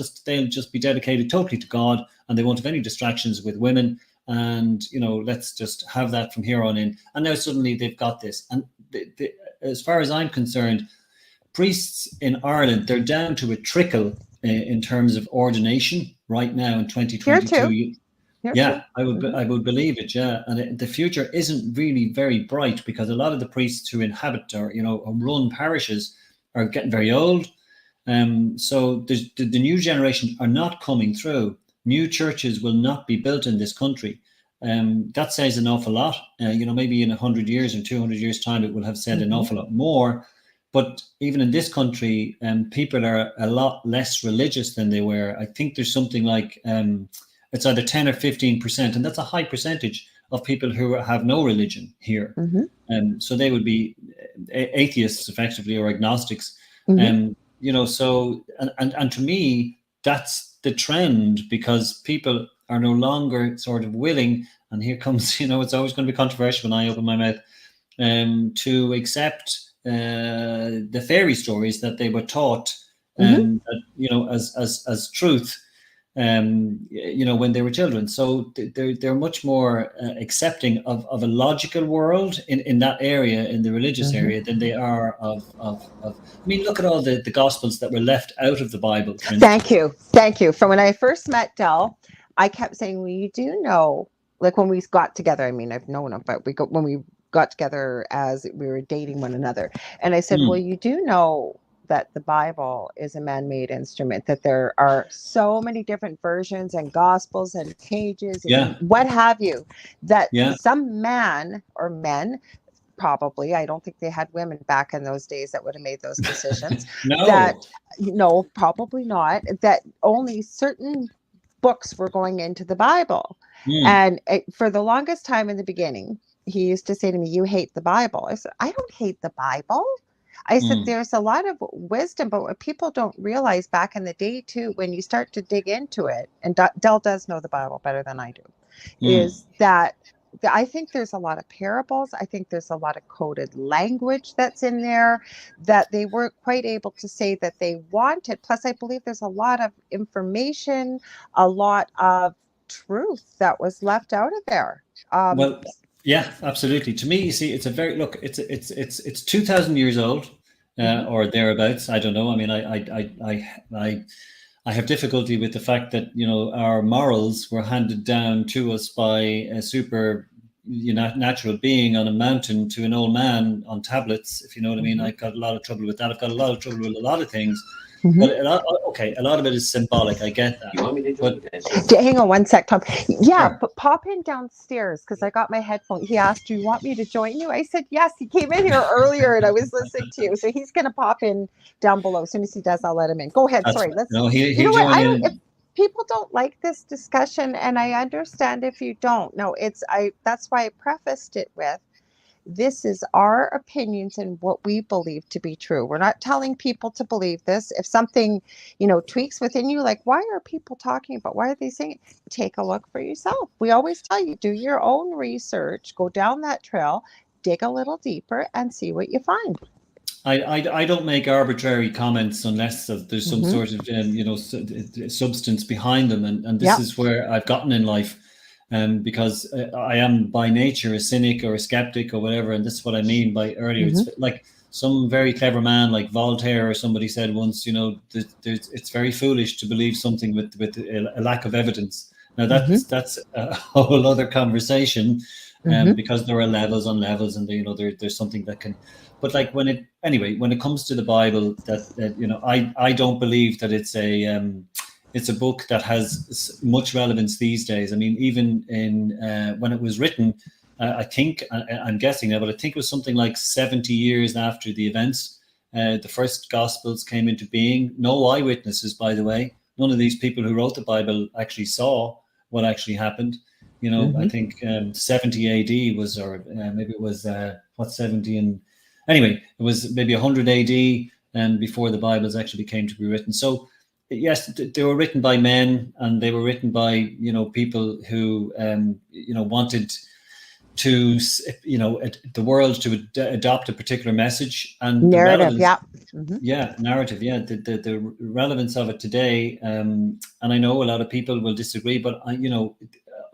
just be dedicated totally to God, and they won't have any distractions with women, and let's just have that from here on in." And now suddenly they've got this, and as far as I'm concerned, priests in Ireland, they're down to a trickle in terms of ordination right now in Here too. 2022. Here too. Yeah, I would believe it. Yeah, and the future isn't really very bright because a lot of the priests who inhabit or run parishes are getting very old. So the new generation are not coming through. New churches will not be built in this country. That says an awful lot. Maybe in 100 years or 200 years time, it will have said an Mhm. awful lot more. But even in this country, people are a lot less religious than they were. I think there's something like it's either 10 or 15%, and that's a high percentage of people who have no religion here. Mhm. So they would be atheists effectively or agnostics. Mhm. Um, so and to me, that's the trend because people are no longer sort of willing, and here comes, it's always going to be controversial when I open my mouth, to accept the fairy stories that they were taught, Mhm. as truth, when they were children. So they're much more accepting of a logical world in that area, in the religious Mhm. area, than they are of. I mean, look at all the gospels that were left out of the Bible, for Thank instance. you. Thank you. From when I first met Del, I kept saying, "Well, you do know," like when we got together. I mean, I've known him, but when we got together as we were dating one another, and I said, "Well, Mm, you do know that the Bible is a man-made instrument. That there are so many different versions and gospels and pages and yeah, what have you. That yeah, some man or men." Probably, I don't think they had women back in those days that would have made those decisions. no, That no, probably not. That only certain books were going into the Bible, mm, and for the longest time in the beginning, he used to say to me, "You hate the Bible." I said, "I don't hate the Bible." I said, mm, "There's a lot of wisdom, but what people don't realize back in the day too, when you start to dig into it, and Dell does know the Bible better than I do, mm, is that I think there's a lot of parables. I think there's a lot of coded language that's in there that they weren't quite able to say that they wanted. Plus, I believe there's a lot of information, a lot of truth that was left out of there. Well, yeah, absolutely. To me, you see, it's a very look. It's 2,000 years old, or thereabouts. I don't know. I mean, I have difficulty with the fact that our morals were handed down to us by a super natural being on a mountain to an old man on tablets. If you know what I mean. I've got a lot of trouble with that. I've got a lot of trouble with a lot of things. But a lot of it is symbolic. I get that. You want me to But hang on one sec, Tom. Yeah, Sure. but pop in downstairs because I got my headphone. He asked, "Do you want me to join you?" I said, "Yes." He came in here earlier and I was listening to you, so he's going to pop in down below. As soon as he does, I'll let him in. Go ahead. That's Sorry. fine. Let's. No, he You know what? I joined don't. in. If people don't like this discussion, and I understand if you don't. No, it's I. That's why I prefaced it with, this is our opinions and what we believe to be true. We're not telling people to believe this. If something, tweaks within you, like, why are people talking about, why are they saying it? Take a look for yourself. We always tell you, do your own research, go down that trail, dig a little deeper and see what you find. I don't make arbitrary comments unless there's some sort of substance behind them, and this is where I've gotten in life. Because I am by nature a cynic or a skeptic or whatever, and this is what I mean by earlier. It's like some very clever man like Voltaire or somebody said once, it's very foolish to believe something with a lack of evidence. Now that's a whole other conversation, because there are levels on levels, and there's something that can. But like when it comes to the Bible, I don't believe that it's a book that has much relevance these days. I mean, even in when it was written, I think, I'm guessing now, but I think it was something like 70 years after the events. The first Gospels came into being. No eyewitnesses, by the way. None of these people who wrote the Bible actually saw what actually happened. I think 70 AD was, or maybe it was, 70? And anyway, it was maybe 100 AD before the Bibles actually came to be written. So, yes, they were written by men, and they were written by people who wanted to the world to adopt a particular message and narrative. Narrative. The relevance of it today, and I know a lot of people will disagree, but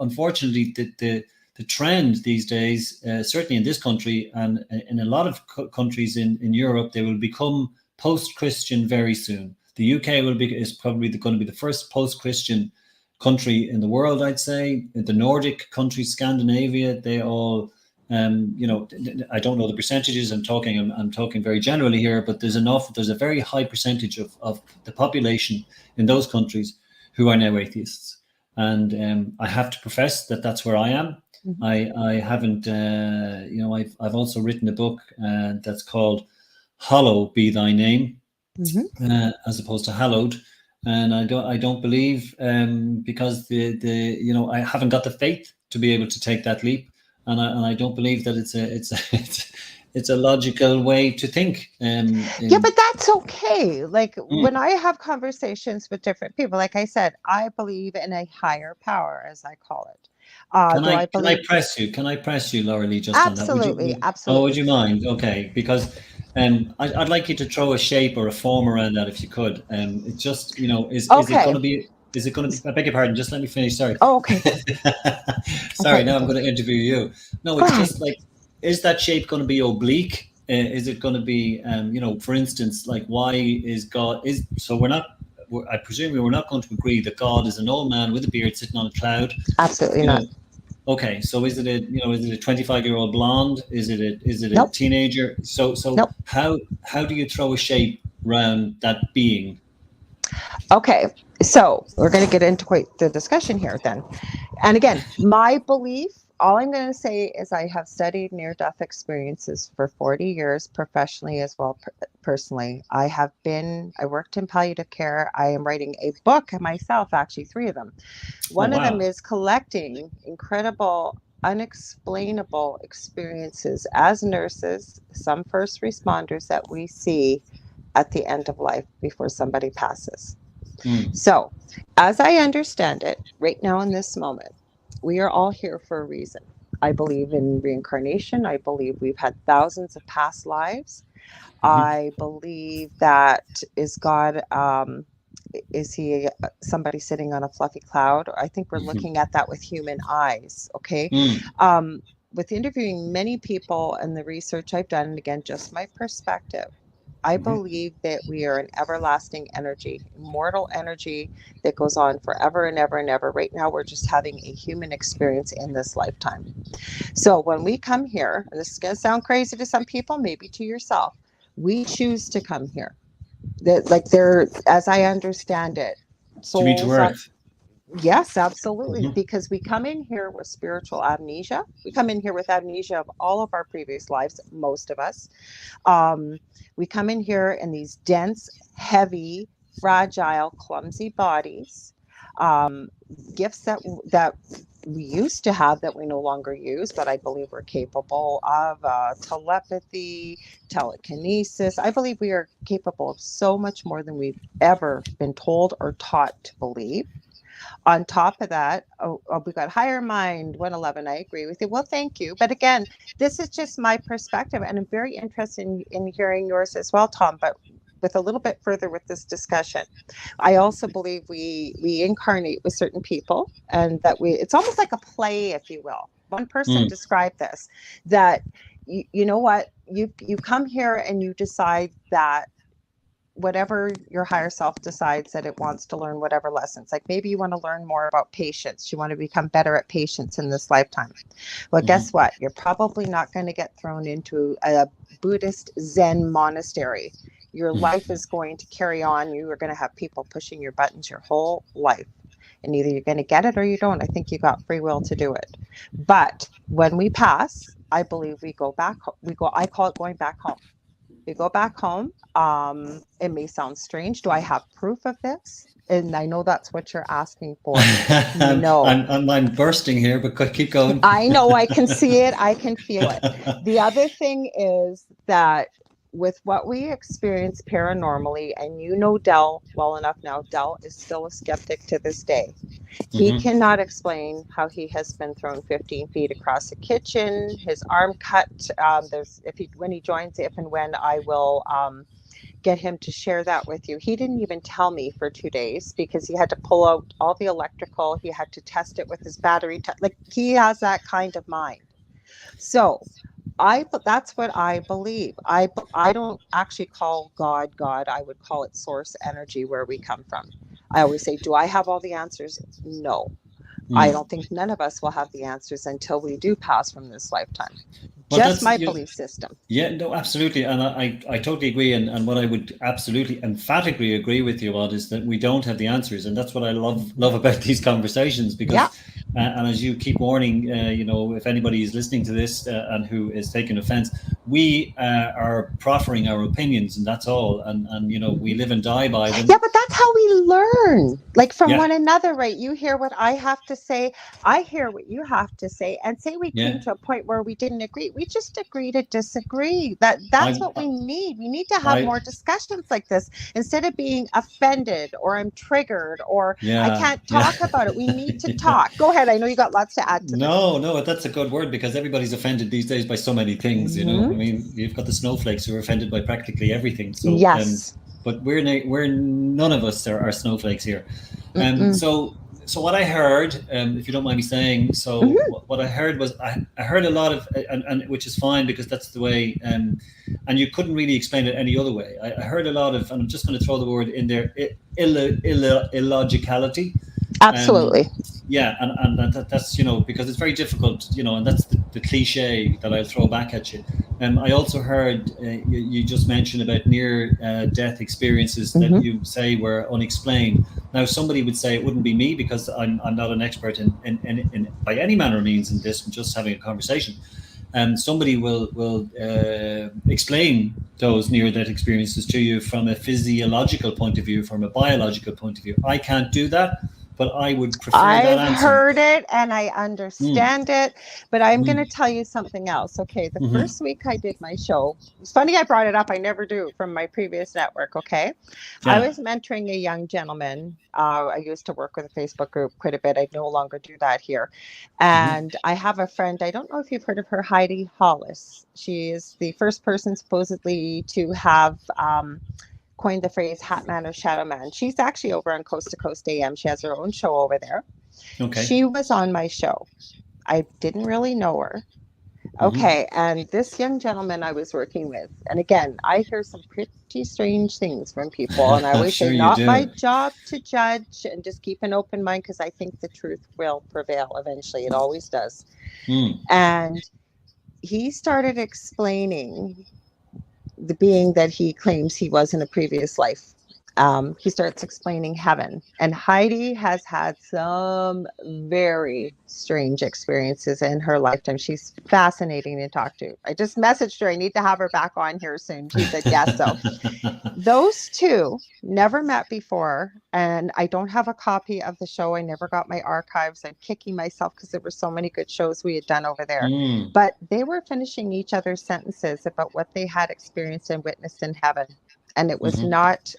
unfortunately, the trend these days, certainly in this country and in a lot of countries in Europe, they will become post-Christian very soon. The UK is probably going to be the first post-Christian country in the world, I'd say. The Nordic countries, Scandinavia, they all, I don't know the percentages. I'm talking very generally here, but there's a very high percentage of the population in those countries who are now atheists. And I have to profess that that's where I am. I haven't, I've also written a book that's called Hollow Be Thy Name. As opposed to hallowed, and I don't believe because I haven't got the faith to be able to take that leap, and I don't believe that it's a logical way to think. But that's okay. Like when I have conversations with different people, like I said, I believe in a higher power, as I call it. Can I press you? Can I press you, Lorilei, just absolutely, on that? Absolutely. Oh, would you mind? Okay, because I'd like you to throw a shape or a form around that if you could. It's just, is it going to be? Is it going to be? I beg your pardon. Just let me finish. Sorry. Oh, okay. Sorry. Now I'm going to interview you. No, it's just like, is that shape going to be oblique? Is it going to be, for instance, like why is God is? So I presume we're not going to agree that God is an old man with a beard sitting on a cloud. Absolutely not. Okay, so is it a 25-year-old blonde? Is it a teenager? So nope. How do you throw a shape around that being? Okay, so we're going to get into quite the discussion here then. And again, my belief, all I'm going to say is I have studied near-death experiences for 40 years professionally as well personally. I worked in palliative care. I am writing a book myself, actually 3 of them. One of them is collecting incredible, unexplainable experiences as nurses, some first responders that we see at the end of life before somebody passes. So, as I understand it, right now in this moment, we are all here for a reason. I believe in reincarnation. I believe we've had thousands of past lives. Mhm. I believe that is God. Is he somebody sitting on a fluffy cloud? I think we're Mhm. looking at that with human eyes. Okay. Mm. With interviewing many people and the research I've done, and again, just my perspective, I Mhm. believe that we are an everlasting energy, immortal energy that goes on forever and ever and ever. Right now, we're just having a human experience in this lifetime. So when we come here, and this is going to sound crazy to some people, maybe to yourself, we choose to come here. That, like, there, as I understand it, You mean to souls on. Earth? Yes, absolutely. Mhm. Because we come in here with spiritual amnesia. We come in here with amnesia of all of our previous lives, most of us. Um, we come in here in these dense, heavy, fragile, clumsy bodies. Um, Gifts that we used to have that we no longer use, but I believe we're capable of telepathy, telekinesis. I believe we are capable of so much more than we've ever been told or taught to believe. On top of that, we got higher mind 111. I agree with you. Well, thank you. But again, this is just my perspective, and I'm very interested in hearing yours as well, Tom. But with a little bit further with this discussion, I also believe we incarnate with certain people, and that it's almost like a play, if you will. One person Mm. described this, that you know what, you come here and you decide that whatever your higher self decides that it wants to learn, whatever lessons, like maybe you want to learn more about patience, you want to become better at patience in this lifetime. Well, guess Mhm. what, you're probably not going to get thrown into a Buddhist Zen monastery. Your Mm. life is going to carry on. You are going to have people pushing your buttons your whole life, and either you're going to get it or you don't. I think you got free will to do it. But when we pass, I believe we go back. I call it going back home. We go back home. It may sound strange. Do I have proof of this? And I know that's what you're asking for. No. I'm bursting here, but keep going. I know, I can see it. I can feel it. The other thing is that with what we experience paranormally, and you know Dell well enough now, Dell is still a skeptic to this day. He Mhm. cannot explain how he has been thrown 15 feet across the kitchen, his arm cut. There's if he when he joins, if and when I will get him to share that with you. He didn't even tell me for 2 days because he had to pull out all the electrical. He had to test it with his battery. Like, he has that kind of mind. So that's what I believe. I don't actually call God God. I would call it source energy, where we come from. I always say, do I have all the answers? No. I Mm. don't think none of us will have the answers until we do pass from this lifetime. Well, Just that's my you. belief system. Yeah, no, absolutely. And I totally agree. And what I would absolutely emphatically agree with you on is that we don't have the answers. And that's what I love about these conversations, Yeah. because, and as you keep warning, if anybody is listening to this and who is taking offense, we are proffering our opinions, and that's all. And we live and die by Yeah, them. but that's how we learn, like, from Yeah, one another, right? You hear what I have to say, I hear what you have to say, and say we came yeah. to a point where we didn't agree. We just agree to disagree. That's I, what we need. We need to have I, more discussions like this instead of being offended or I'm triggered or I yeah, can't yeah. talk about it. We need to talk. Go ahead. I know you got lots to add to this. No, that's a good word, because everybody's offended these days by so many things. I Hmm. mean, you've got the snowflakes who are offended by practically everything. So, Yes. but we're none of us are snowflakes here. Mm-mm. So what I heard, if you don't mind me saying, so Hmm. what I heard was I heard a lot of, and which is fine because that's the way, and you couldn't really explain it any other way. I heard a lot of, and I'm just going to throw the word in there, illogicality. Um, Absolutely. yeah, and that's because it's very difficult, and that's the cliche that I'll throw back at you. I also heard you just mentioned about near death experiences that Hmm. you say were unexplained. Now, somebody would say it wouldn't be me because I'm not an expert in by any manner of means in this. I'm just having a conversation, and somebody will explain those near death experiences to you from a physiological point of view, from a biological point of view. I can't do that but I would prefer that I've answer. heard it and I understand it, but I'm going to tell you something else. Okay, the first week I did my show, it's funny I brought it up. I never do from my previous network. Okay, I was mentoring a young gentleman. I used to work with a Facebook group quite a bit. I no longer do that here. And I have a friend, I don't know if you've heard of her, Heidi Hollis. She is the first person supposedly to have coined the phrase Hat Man or Shadow Man. She's actually over on Coast to Coast AM. She has her own show over there. Okay. She was on my show. I didn't really know her. Okay, and this young gentleman I was working with, and again, I hear some pretty strange things from people, and I always Sure say, you not do. my job to judge, and just keep an open mind, because I think the truth will prevail eventually. It always does. And he started explaining the being that he claims he was in a previous life. He starts explaining heaven, and Heidi has had some very strange experiences in her lifetime. She's fascinating to talk to. I just messaged her. I need to have her back on here soon. She said yes. So those two never met before, and I don't have a copy of the show. I never got my archives. I'm kicking myself because there were so many good shows we had done over there. But they were finishing each other's sentences about what they had experienced and witnessed in heaven. And it was not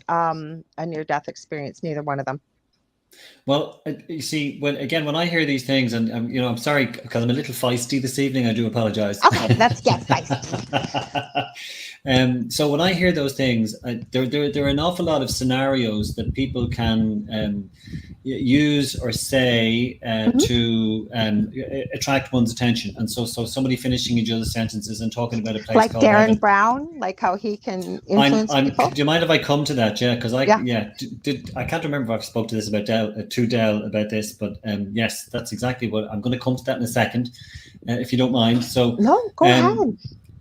a near-death experience, neither one of them. Well, you see, when I hear these things, and I'm sorry because I'm a little feisty this evening. I do apologize. Okay, let's get feisty. So when I hear those things, there are an awful lot of scenarios that people can use or say to attract one's attention. And so somebody finishing each other's sentences and talking about a place like called Darren heaven. Brown, like how he can influence people. Do you mind if I come to that? Yeah, because I can't remember if I spoke to this about Del about this, but yes, that's exactly what I'm going to come to that in a second, if you don't mind. So no, go ahead.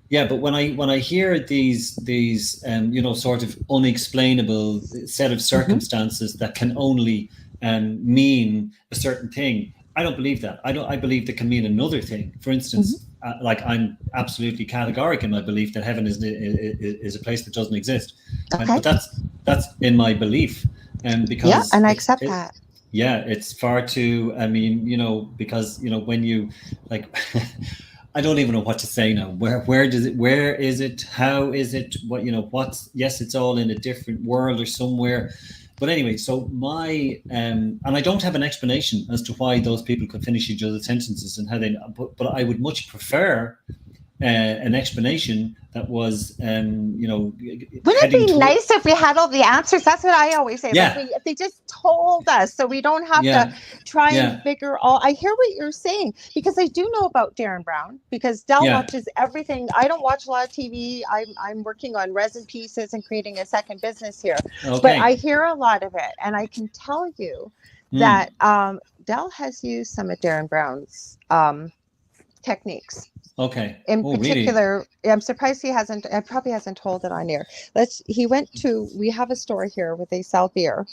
Yeah, but when I hear these sort of unexplainable set of circumstances that can only mean a certain thing, I don't believe that. I believe that can mean another thing. For instance, like I'm absolutely categoric in my belief that heaven is a place that doesn't exist. Okay. But that's in my belief, because and I accept that. Yeah, it's far too. I mean, because when you like. I don't even know what to say now. Where is it? How is it? What, yes, it's all in a different world or somewhere. But anyway, so my, and I don't have an explanation as to why those people could finish each other's sentences and how they, but I would much prefer an explanation that was, wouldn't it be nice if we had all the answers? That's what I always say. Yeah. Like if they just told us, so we don't have to try and figure all. I hear what you're saying, because I do know about Darren Brown, because Del watches everything. I don't watch a lot of TV. I'm working on resin pieces and creating a second business here, but I hear a lot of it, and I can tell you that Del has used some of Darren Brown's techniques. Okay. In particular, really? I'm surprised he probably hasn't told it on air. We have a store here where they sell beer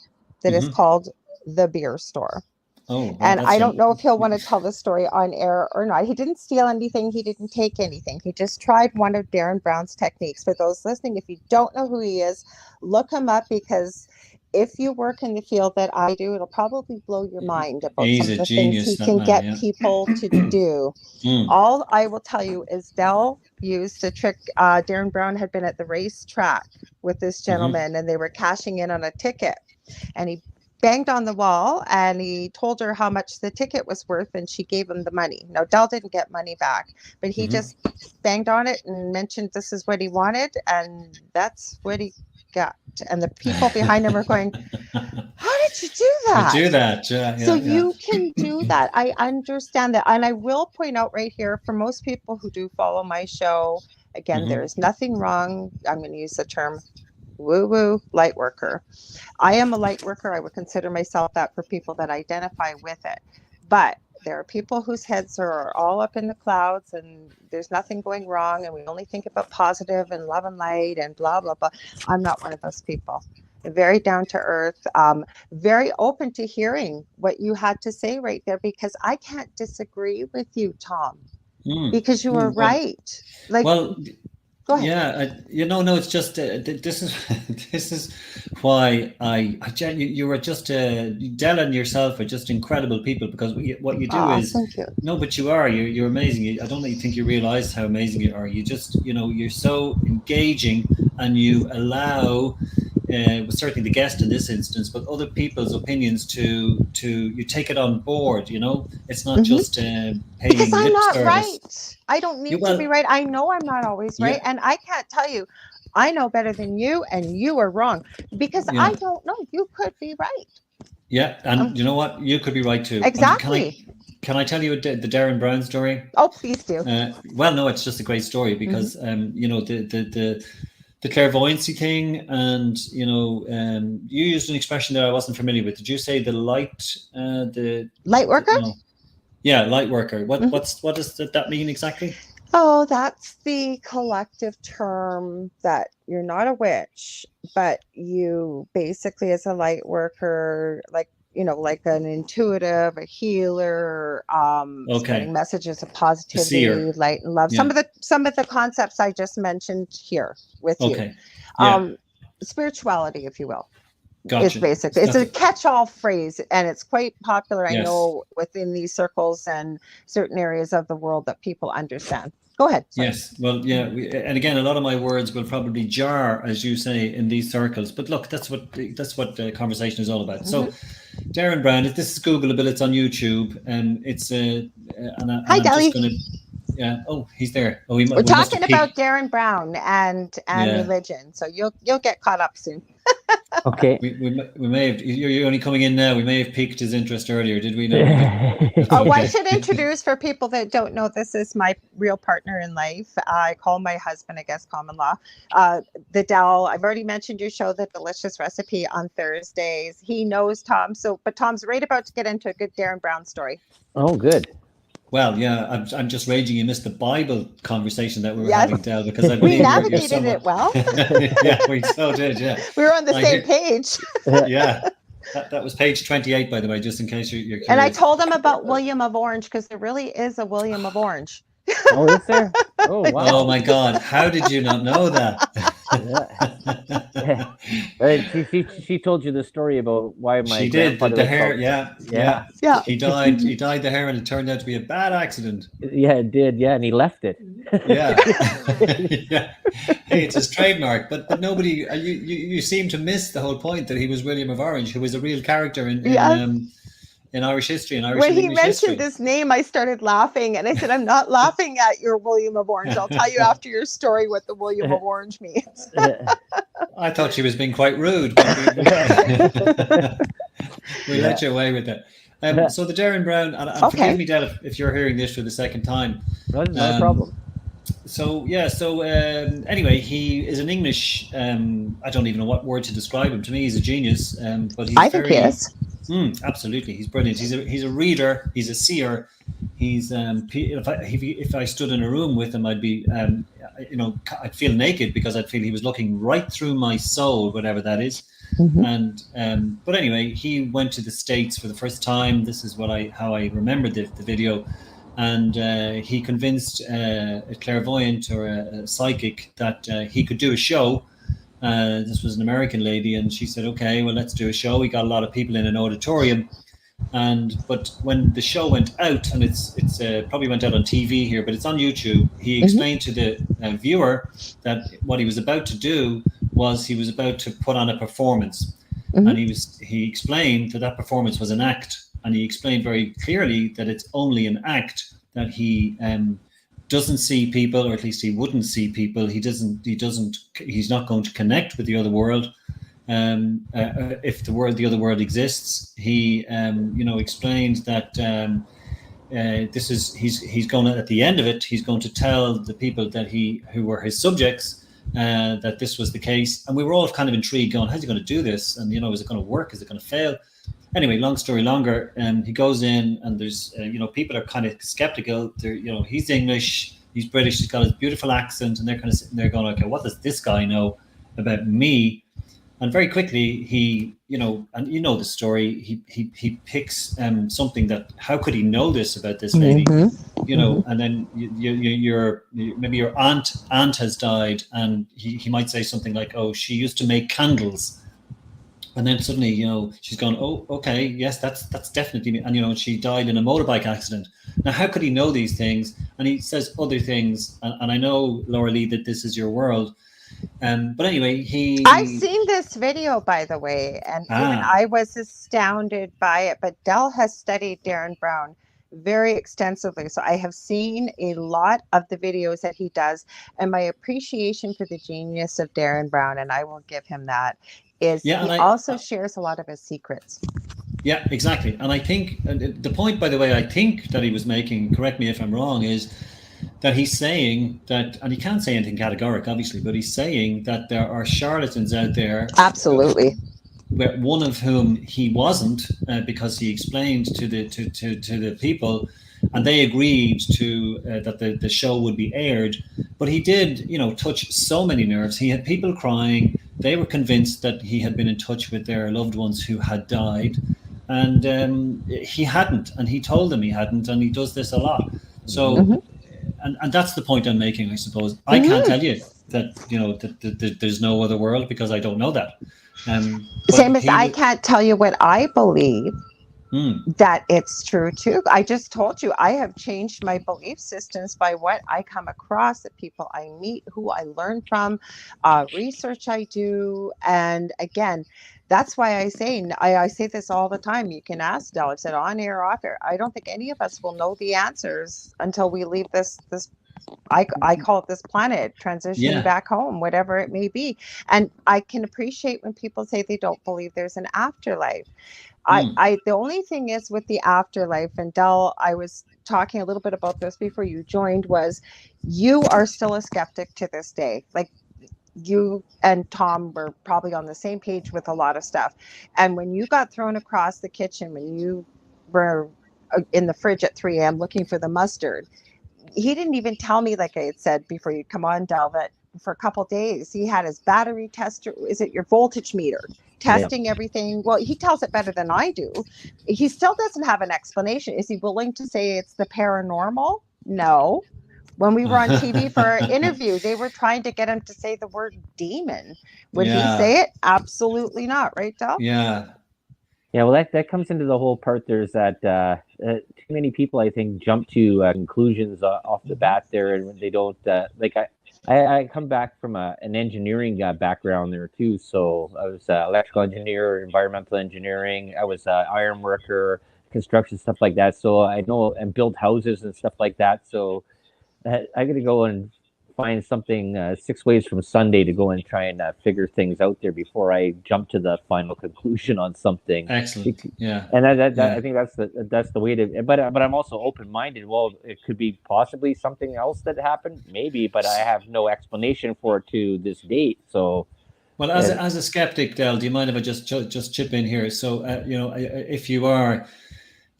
that is called The Beer Store. Oh, well, and I don't know if he'll want to tell the story on air or not. He didn't steal anything. He didn't take anything. He just tried one of Darren Brown's techniques. For those listening, if you don't know who he is, look him up, because if you work in the field that I do, it'll probably blow your mind about some of the things he can get people to do. All I will tell you is Del used a trick. Darren Brown had been at the racetrack with this gentleman, and they were cashing in on a ticket, and he banged on the wall and he told her how much the ticket was worth, and she gave him the money. Now, Del didn't get money back, but he just banged on it and mentioned this is what he wanted, and that's what he got. And the people behind him are going, how did you do that? I do that. You can do that. I understand that. And I will point out right here, for most people who do follow my show, again, there is nothing wrong. I'm going to use the term woo-woo light worker. I am a light worker. I would consider myself that for people that identify with it. But there are people whose heads are all up in the clouds and there's nothing going wrong, and we only think about positive and love and light and blah, blah, blah. I'm not one of those people. Very down to earth, very open to hearing what you had to say right there, because I can't disagree with you, Tom, because you were right. Go ahead. Yeah, no, it's just this is this is why you are just Dell and yourself are just incredible people, because what you do is thank you. no, but you're amazing. I don't think you realize how amazing you are. You just you're so engaging, and you allow. Certainly the guest in this instance, but other people's opinions to you take it on board. It's not just paying Because I'm lip not service. right. I don't need to be right. I know I'm not always right. And I can't tell you, I know better than you, and you are wrong, because I don't know. You could be right. Yeah. And you know what? You could be right too. Exactly. Can I tell you the Darren Brown story? Oh, please do. Well, no, it's just a great story because, the clairvoyancy thing, and you used an expression that I wasn't familiar with. Did you say the light worker? No. Yeah, light worker. What does that mean exactly? Oh, that's the collective term that you're not a witch, but you basically, as a light worker, like an intuitive, a healer, spreading messages of positivity, light and love. Yeah. Some of the concepts I just mentioned here with you. Spirituality, if you will. Gotcha. It's basically, it's a catch-all phrase, and it's quite popular. I know within these circles and certain areas of the world that people understand. Go ahead. Sorry. Yes. Well, yeah. And again, a lot of my words will probably jar, as you say, in these circles. But look, that's what the conversation is all about. So, Darren Brown, this is Googleable. It's on YouTube, and it's Hi, Deli. Yeah. Oh, he's there. Oh, we're talking about Darren Brown and religion. So you'll get caught up soon. Okay. We may have. You're only coming in now. We may have piqued his interest earlier. Did we know? I should introduce, for people that don't know, this is my real partner in life. I call my husband, I guess, common law. The Dell. I've already mentioned your show, The Delicious Recipe, on Thursdays. He knows Tom. But Tom's right about to get into a good Darren Brown story. Oh, good. Well, yeah, I'm just raging you missed the Bible conversation that we were having, Del, because I believe we navigated it well. Yeah, we so did. Yeah, we were on the same page. Yeah, that was page 28, by the way, just in case you're curious. And I told him about William of Orange, because there really is a William of Orange. Oh, is there? Oh, wow. Oh my God! How did you not know that? She told you the story about why my she did the hair. Yeah. He died the hair, and it turned out to be a bad accident. Yeah, it did. Yeah, and he left it. Yeah. Yeah. Hey, it's his trademark. But nobody. You seem to miss the whole point that he was William of Orange, who was a real character in Irish history and Irish when he English mentioned history. This name, I started laughing, and I said, I'm not laughing at your William of Orange. I'll tell you after your story what the William of Orange means. I thought she was being quite rude, but we let you away with that. So the Darren Brown, and forgive me, Del, if you're hearing this for the second time. No problem. Anyway, he is an English, I don't even know what word to describe him. To me, he's a genius, but I think he is. Absolutely, he's brilliant. He's a reader. He's a seer. He's if I stood in a room with him, I'd be I'd feel naked, because I'd feel he was looking right through my soul, whatever that is. And but anyway, he went to the States for the first time. This is how I remembered the video, and he convinced a clairvoyant or a psychic that he could do a show. This was an American lady, and she said, okay, well, let's do a show. We got a lot of people in an auditorium, but when the show went out, and it's probably went out on TV here, but it's on YouTube, he explained to the viewer that what he was about to do was he was about to put on a performance, and he explained that performance was an act, and he explained very clearly that it's only an act, that he doesn't see people, or at least he wouldn't see people. He's not going to connect with the other world. If the other world exists, he, explained that he's going to, at the end of it, he's going to tell the people who were his subjects, that this was the case. And we were all kind of intrigued, going, how's he going to do this? And, is it going to work? Is it going to fail? Anyway, long story longer, he goes in, and there's, people are kind of skeptical. They're, he's English, he's British, he's got his beautiful accent, and they're kind of sitting there going, okay, what does this guy know about me? And very quickly, he, and you know the story. He picks something that, how could he know this about this lady? And then maybe your aunt has died, and he might say something like, "Oh, she used to make candles." And then suddenly, she's gone, "Oh, okay, yes, that's definitely me." And she died in a motorbike accident. Now, how could he know these things? And he says other things. And I know, Lorilei, that this is your world. But anyway, I've seen this video, by the way, and even I was astounded by it. But Del has studied Darren Brown very extensively, so I have seen a lot of the videos that he does, and my appreciation for the genius of Darren Brown, and I will give him that, is he also shares a lot of his secrets. Yeah, exactly. And I think the point, by the way, I think that he was making, correct me if I'm wrong, is that he's saying that, and he can't say anything categoric, obviously, but he's saying that there are charlatans out there. Absolutely. One of whom he wasn't, because he explained to the people, and they agreed to that the show would be aired. But he did, touch so many nerves. He had people crying. They were convinced that he had been in touch with their loved ones who had died, and he hadn't. And he told them he hadn't, and he does this a lot. So, and that's the point I'm making, I suppose. I can't tell you that that there's no other world, because I don't know that. Same as I can't tell you what I believe that it's true too. I just told you I have changed my belief systems by what I come across, the people I meet, who I learn from, research I do. And again, that's why I say this all the time. You can ask Del. I've said on air, off air. I don't think any of us will know the answers until we leave this I call it this planet, transitioning back home, whatever it may be. And I can appreciate when people say they don't believe there's an afterlife. The only thing is with the afterlife, and Del, I was talking a little bit about this before you joined, was you are still a skeptic to this day. Like, you and Tom were probably on the same page with a lot of stuff. And when you got thrown across the kitchen, when you were in the fridge at 3 a.m. looking for the mustard, he didn't even tell me, like I had said before you come on, Del, that for a couple of days he had his battery tester, is it your voltage meter, testing everything. Well, he tells it better than I do. He still doesn't have an explanation. Is he willing to say it's the paranormal? No. When we were on TV for our interview, they were trying to get him to say the word demon. Would he say it? Absolutely not. Right, Del? Yeah, well, that comes into the whole part. There's that too many people, I think, jump to conclusions off the bat there, and they don't I come back from an engineering background there too. So I was electrical engineer, environmental engineering. I was iron worker, construction, stuff like that. So I know and build houses and stuff like that. So I got to go and find something 6 ways from Sunday to go and try and figure things out there before I jump to the final conclusion on something. Excellent. Yeah. And I think that's the way to. But I'm also open-minded. Well, it could be possibly something else that happened, maybe, but I have no explanation for it to this date. So. Well, as a skeptic, Del, do you mind if I just chip in here? So, if you are,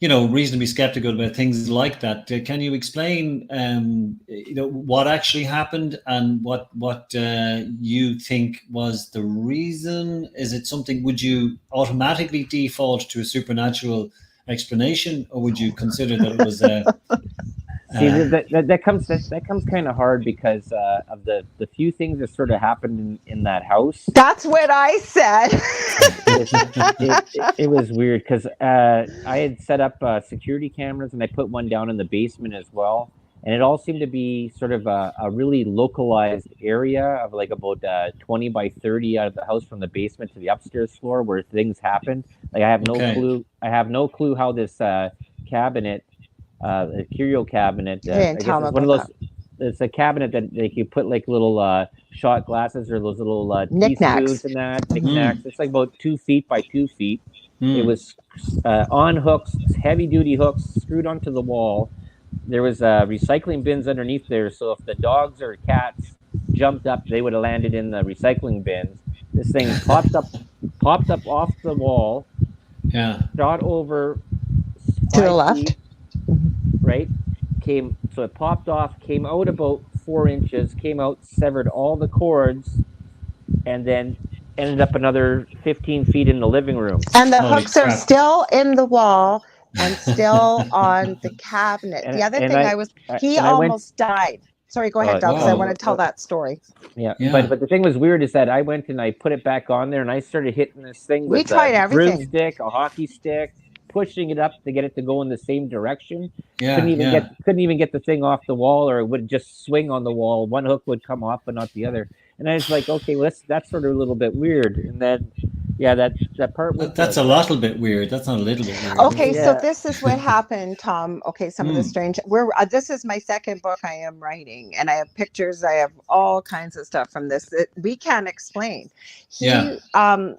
reasonably skeptical about things like that, can you explain, what actually happened and what you think was the reason? Is it something? Would you automatically default to a supernatural explanation, or would you consider that it was? See, that comes kind of hard because of the few things that sort of happened in that house. That's what I said. It was weird because I had set up security cameras, and I put one down in the basement as well. And it all seemed to be sort of a really localized area of like about 20 by 30 out of the house from the basement to the upstairs floor where things happened. Like I have no clue. I have no clue how this cabinet. A curio cabinet. I guess it's one of those. It's a cabinet that like you put like little shot glasses or those little teaspoons and that knickknacks. It's like about 2 feet by 2 feet. It was on hooks, heavy duty hooks, screwed onto the wall. There was recycling bins underneath there, so if the dogs or cats jumped up, they would have landed in the recycling bins. This thing popped up off the wall. Yeah. Shot over to the left. Feet, right, so it popped off, came out about 4 inches, came out, severed all the cords, and then ended up another 15 feet in the living room. And the Holy hooks are crap. still in the wall and still on the cabinet. The other thing he I went. almost died. Sorry, go ahead, Del, because I want to tell that story. Yeah. Yeah. But the thing was weird is that I went and I put it back on there and I started hitting this thing We with tried a everything. broomstick, a hockey stick, pushing it up to get it to go in the same direction. Yeah. Couldn't even get the thing off the wall, or it would just swing on the wall. One hook would come off, but not the other. And I was like, okay, well, that's sort of a little bit weird. And then, yeah, that part with That's a little bit weird. That's not a little bit weird. Okay, so this is what happened, Tom. Okay, some of the strange. This is my second book I am writing, and I have pictures. I have all kinds of stuff from this that we can't explain. I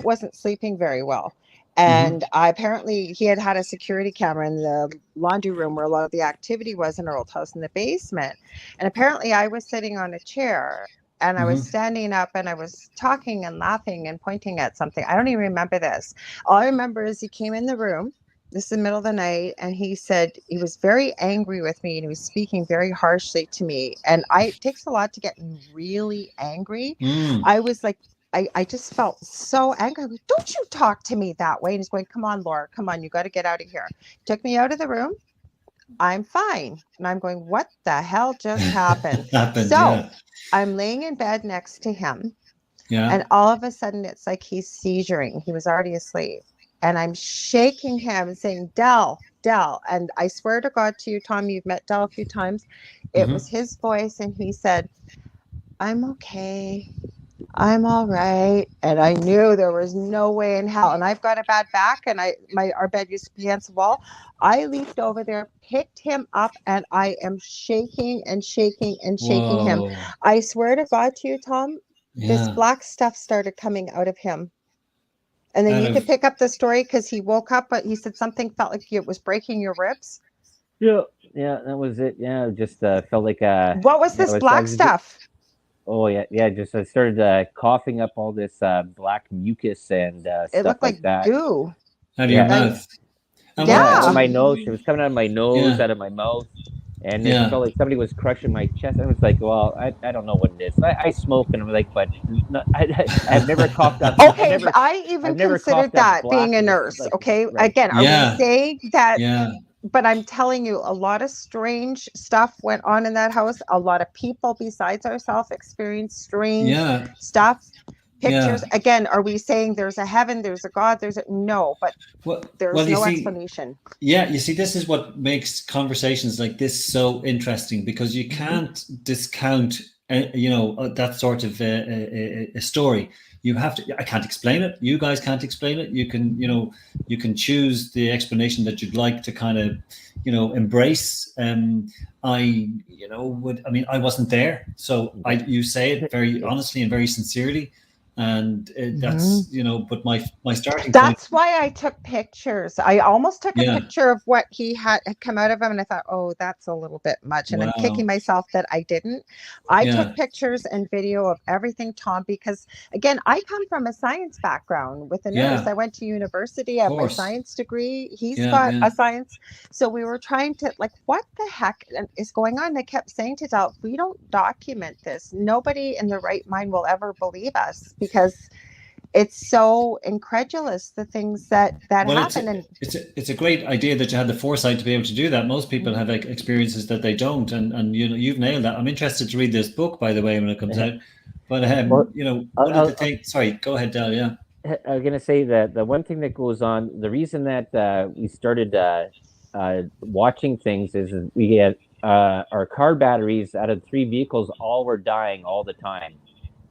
wasn't sleeping very well. And apparently he had a security camera in the laundry room where a lot of the activity was in our old house in the basement. And apparently I was sitting on a chair and I was standing up and I was talking and laughing and pointing at something. I don't even remember this. All I remember is he came in the room. This is the middle of the night. And he said he was very angry with me and he was speaking very harshly to me. And it takes a lot to get really angry. I was like, I just felt so angry. Don't you talk to me that way. And he's going, come on, Laura, come on. You got to get out of here. Took me out of the room. I'm fine. And I'm going, what the hell just happened? I'm laying in bed next to him. Yeah. And all of a sudden it's like he's seizuring. He was already asleep. And I'm shaking him and saying, Del. And I swear to God to you, Tom, you've met Del a few times. It was his voice. And he said, I'm okay. I'm all right. And I knew there was no way in hell. And I've got a bad back and our bed used to be against the wall. I leaped over there, picked him up, and I am shaking and shaking and shaking him. I swear to God to you, Tom, this black stuff started coming out of him. And then you could pick up the story because he woke up, but he said something felt like it was breaking your ribs. Yeah, that was it. Yeah, it just felt like what was this black stuff? Oh yeah. Just I started coughing up all this black mucus and it stuff looked like that. Goo. Out of your mouth. Out of my nose. It was coming out of my nose, out of my mouth, and it felt like somebody was crushing my chest. I was like, well, I don't know what it is. I smoke, and I'm like, but I've never coughed up. Okay, I even considered that being a nurse. Like, okay, again, are we saying that? Yeah. But I'm telling you, a lot of strange stuff went on in that house. A lot of people besides ourselves experienced strange stuff. Pictures. Again, are we saying there's a heaven, there's a God, no, but there's no explanation. Yeah, you see, this is what makes conversations like this so interesting, because you can't discount, that sort of a story. You have to. I can't explain it. You guys can't explain it. You can choose the explanation that you'd like to kind of, embrace. I wasn't there, so you say it very honestly and very sincerely. And that's, but my starting that's point. Why I took pictures. I almost took a picture of what he had come out of him. And I thought, oh, that's a little bit much. And I'm kicking myself that I didn't. I took pictures and video of everything, Tom, because again, I come from a science background with a nurse. I went to university. I have my science degree. He's got a science. So we were trying to what the heck is going on? And I kept saying to Del, we don't document this. Nobody in their right mind will ever believe us. Because it's so incredulous, the things that happen. It's a great idea that you had the foresight to be able to do that. Most people have experiences that they don't, and you've nailed that. I'm interested to read this book, by the way, when it comes out. But one of the things. Sorry, go ahead, Del. Yeah, I was gonna say that the one thing that goes on, the reason that we started watching things is we had our car batteries out of 3 vehicles all were dying all the time.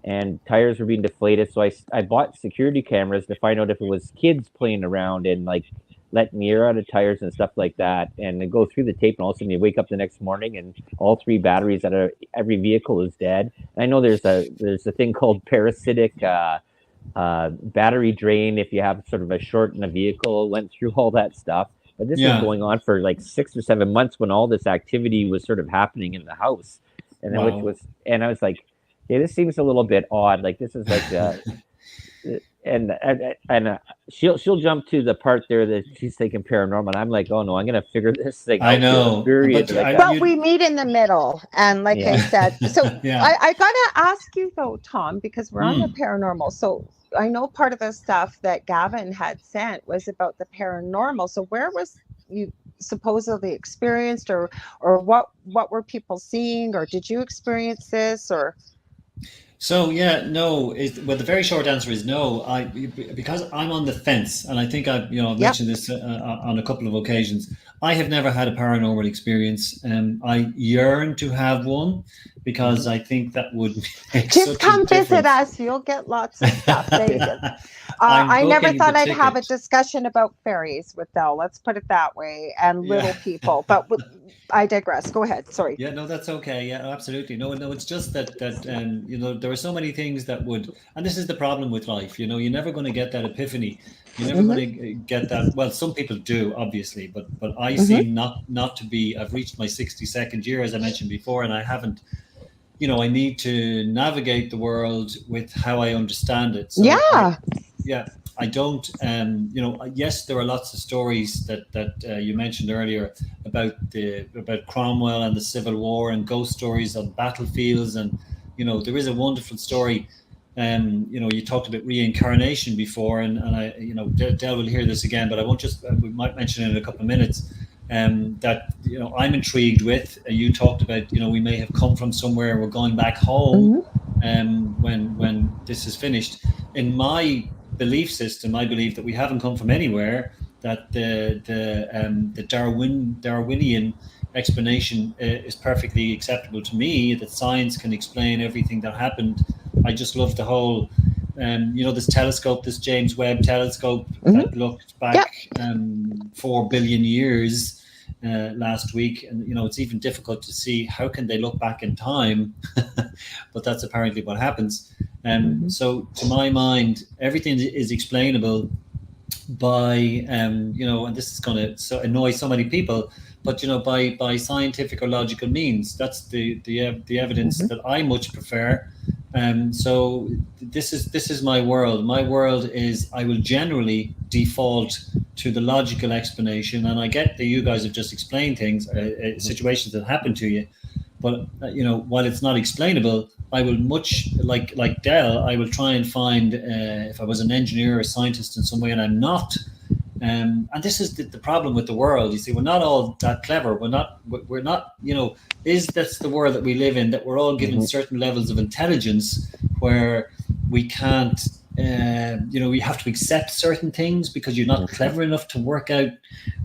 And tires were being deflated. So I bought security cameras to find out if it was kids playing around and letting the air out of tires and stuff like that. And then go through the tape, and all of a sudden you wake up the next morning and all 3 batteries out of every vehicle is dead. And I know there's a thing called parasitic battery drain if you have sort of a short in a vehicle. Went through all that stuff. But this is going on for 6 or 7 months when all this activity was sort of happening in the house. And I was like, yeah, this seems a little bit odd. This is and she'll jump to the part there that she's thinking paranormal. And I'm like, oh no, I'm gonna figure this thing out. I know, Period. But we meet in the middle, and like I said, so I gotta ask you though, Tom, because we're on the paranormal. So I know part of the stuff that Gavin had sent was about the paranormal. So where was you supposedly experienced, or what were people seeing, or did you experience this, or? So no. Well, the very short answer is no. Because I'm on the fence, and I think I've mentioned this on a couple of occasions. I have never had a paranormal experience. I yearn to have one because I think that would make just come visit difference. us. You'll get lots of stuff. I never thought I'd have a discussion about fairies with Del. Let's put it that way, and little people. But I digress. Go ahead. Sorry. Yeah, no, that's okay. Yeah, absolutely. No, it's just that there are so many things that would, and this is the problem with life. You're never going to get that epiphany. You're never going to get that. Well, some people do, obviously, but I seem not to be. I've reached my 62nd year, as I mentioned before, and I haven't. I need to navigate the world with how I understand it. So I don't. Yes, there are lots of stories that you mentioned earlier about Cromwell and the Civil War, and ghost stories on battlefields, and there is a wonderful story. You talked about reincarnation before, and I, Del will hear this again, but I won't we might mention it in a couple of minutes. That I'm intrigued with. You talked about we may have come from somewhere, we're going back home. When this is finished, in my belief system, I believe that we haven't come from anywhere. That the Darwinian explanation is perfectly acceptable to me. That science can explain everything that happened. I just love the whole. This telescope, this James Webb telescope that looked back 4 billion years last week, and it's even difficult to see how can they look back in time, but that's apparently what happens. So to my mind, everything is explainable by and this is going to annoy so many people, but by scientific or logical means. That's the evidence that I much prefer. So this is my world. My world is I will generally default to the logical explanation, and I get that you guys have just explained things, situations that happen to you, but while it's not explainable, I will much like Del. I will try and find if I was an engineer or a scientist in some way, and I'm not. And this is the problem with the world. You see, we're not all that clever. We're not. That's the world that we live in, that we're all given certain levels of intelligence where we can't. We have to accept certain things because you're not clever enough to work out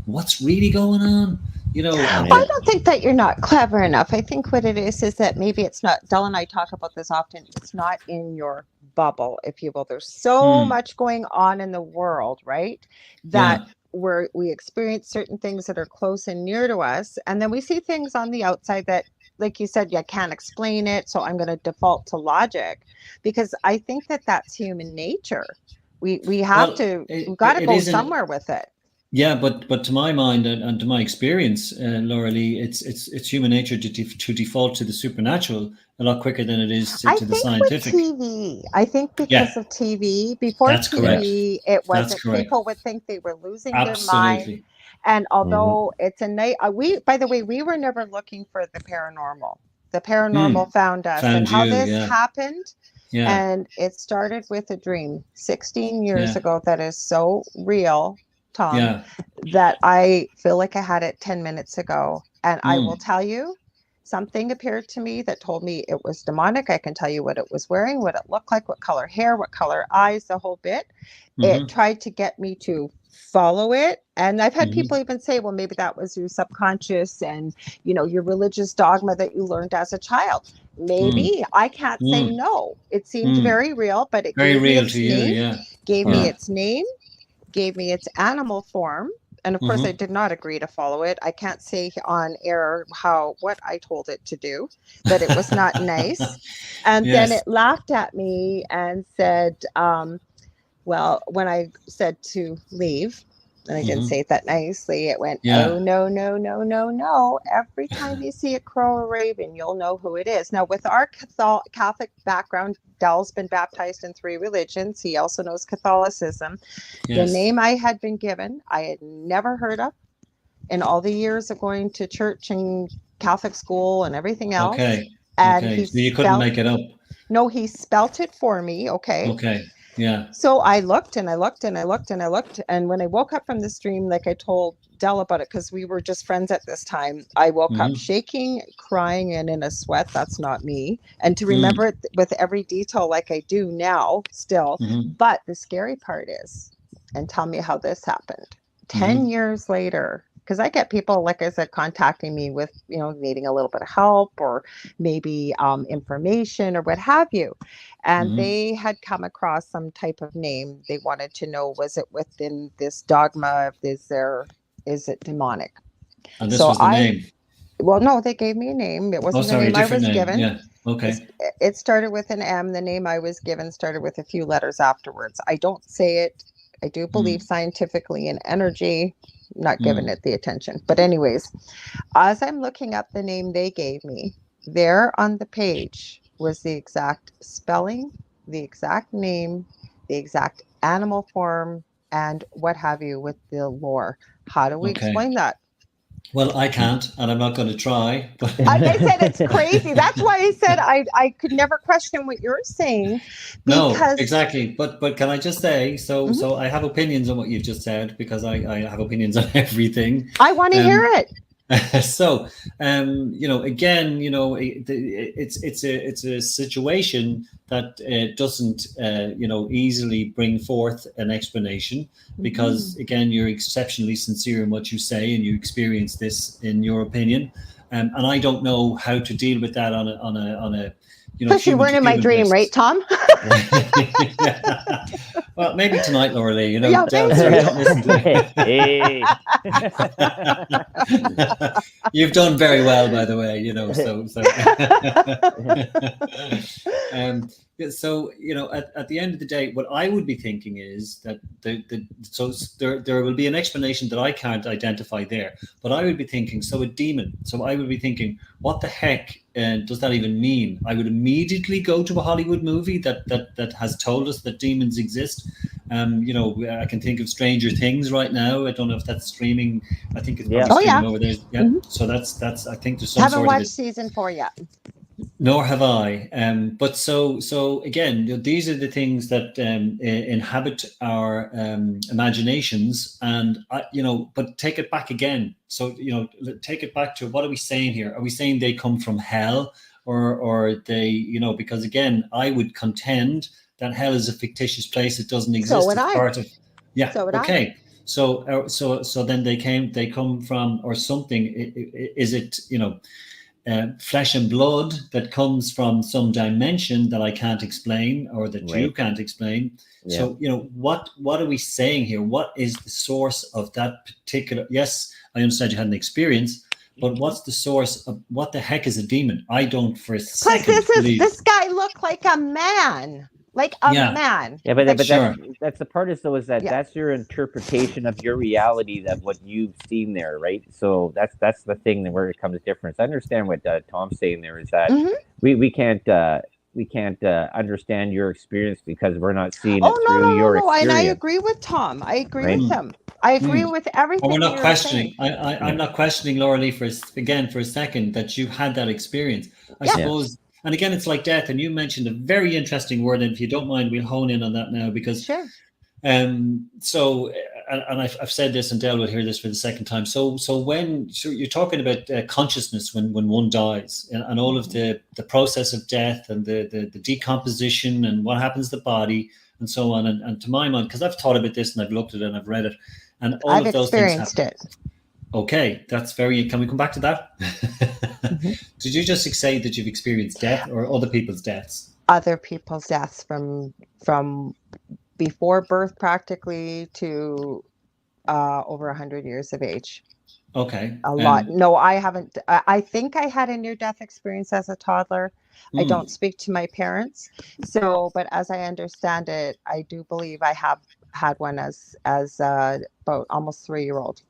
what's really going on. I don't think that you're not clever enough. I think what it is that maybe it's not. Del and I talk about this often. It's not in your bubble, if you will. There's so much going on in the world, right? That we experience certain things that are close and near to us, and then we see things on the outside that, like you said, you can't explain it. So I'm going to default to logic, because I think that that's human nature. We have we've got to go somewhere with it. Yeah, but to my mind and to my experience, Lorilei, it's human nature to default to the supernatural a lot quicker than it is to the scientific. With TV, I think because of TV, before That's TV, correct. It wasn't. People would think they were losing their mind. And although it's a night, by the way, we were never looking for the paranormal. The paranormal found us, and how this happened. Yeah. And it started with a dream 16 years ago that is so real, Tom, that I feel like I had it 10 minutes ago. And I will tell you, something appeared to me that told me it was demonic. I can tell you what it was wearing, what it looked like, what color hair, what color eyes, the whole bit. It tried to get me to follow it. And I've had people even say, well, maybe that was your subconscious and, your religious dogma that you learned as a child. Maybe. I can't say no. It seemed very real, but it very gave real me its to name, you, gave me its name, gave me its animal form. And of course, I did not agree to follow it. I can't say on air what I told it to do, but it was not nice. And then it laughed at me and said, well, when I said to leave, And I didn't say it that nicely. It went, Yeah. oh, no, no, no, no, no. Every time you see a crow or raven, you'll know who it is. Now, with our Catholic background, Dell's been baptized in 3 religions. He also knows Catholicism. The Yes. name I had been given, I had never heard of in all the years of going to church and Catholic school and everything else. Okay. And Okay. he So you couldn't make it up. No, he spelt it for me. Okay. Okay. Yeah. So I looked and I looked and I looked and I looked. And when I woke up from this dream, like I told Dell about it, because we were just friends at this time, I woke up shaking, crying, and in a sweat. That's not me. And to remember it with every detail like I do now still. But the scary part is, and tell me how this happened, 10 years later, because I get people, like I said, contacting me with, needing a little bit of help or maybe information or what have you. And they had come across some type of name. They wanted to know, was it within this dogma? Is it demonic? And this was the name. Well, no, they gave me a name. It wasn't the name I was given. Yeah. Okay. It started with an M. The name I was given started with a few letters afterwards. I don't say it. I do believe scientifically in energy. Not giving it the attention. But anyways, as I'm looking up the name they gave me, there on the page was the exact spelling, the exact name, the exact animal form, and what have you with the lore. How do we explain that? Well, I can't, and I'm not going to try. But I said it's crazy. That's why I said I could never question what you're saying. No, exactly. But can I just say, so I have opinions on what you've just said, because I have opinions on everything. I want to hear it. So, again, it's a situation that doesn't, easily bring forth an explanation, because again, you're exceptionally sincere in what you say, and you experience this in your opinion, and I don't know how to deal with that on a. Plus, you weren't in my dream, right, Tom? Well, maybe tonight, Lorilei. You've done very well, by the way. So at the end of the day, what I would be thinking is that there will be an explanation that I can't identify there, but I would be thinking, so a demon. So I would be thinking, what the heck does that even mean? I would immediately go to a Hollywood movie that has told us that demons exist. I can think of Stranger Things right now. I don't know if that's streaming. I think it's probably streaming over there. Yeah. So that's. I think there's some. Haven't watched season 4 yet. Nor have I. But so again, these are the things that inhabit our imaginations, and but take it back again. So take it back to, what are we saying here? Are we saying they come from hell, or they because again, I would contend that hell is a fictitious place. It doesn't exist. So would I. Part of, yeah. So would okay. So then they come from, or something. Is it flesh and blood that comes from some dimension that I can't explain, or that you can't explain? Yeah. So what are we saying here? What is the source of that particular? Yes, I understand you had an experience, but what's the source of, what the heck is a demon? I don't for a second believe. This guy looked like a man. Like a man. Yeah, but that's the part is, though, is that that's your interpretation of your reality, that what you've seen there, right? So that's the thing where it comes difference. I understand what Tom's saying there is that we can't understand your experience because we're not seeing it through your experience. And I agree with Tom. I agree with him. I agree with everything. Well, we're not questioning. I'm not questioning, Lorilei, for a second, that you had that experience. I suppose. And again, it's like death. And you mentioned a very interesting word. And if you don't mind, we'll hone in on that now, because so, and I've said this, and Dale will hear this for the second time. So when you're talking about consciousness when one dies, and all of the process of death, and the decomposition, and what happens to the body, and so on. And to my mind, because I've thought about this, and I've looked at it, and I've read it, and all of those things happen. I've experienced it. Okay, that's very. Can we come back to that? Did you just say that you've experienced death, or other people's deaths? Other people's deaths, from before birth practically to over 100 years of age. Okay. A lot. No, I haven't. I think I had a near-death experience as a toddler. I don't speak to my parents. So, but as I understand it, I do believe I have had one as about almost 3-year-old.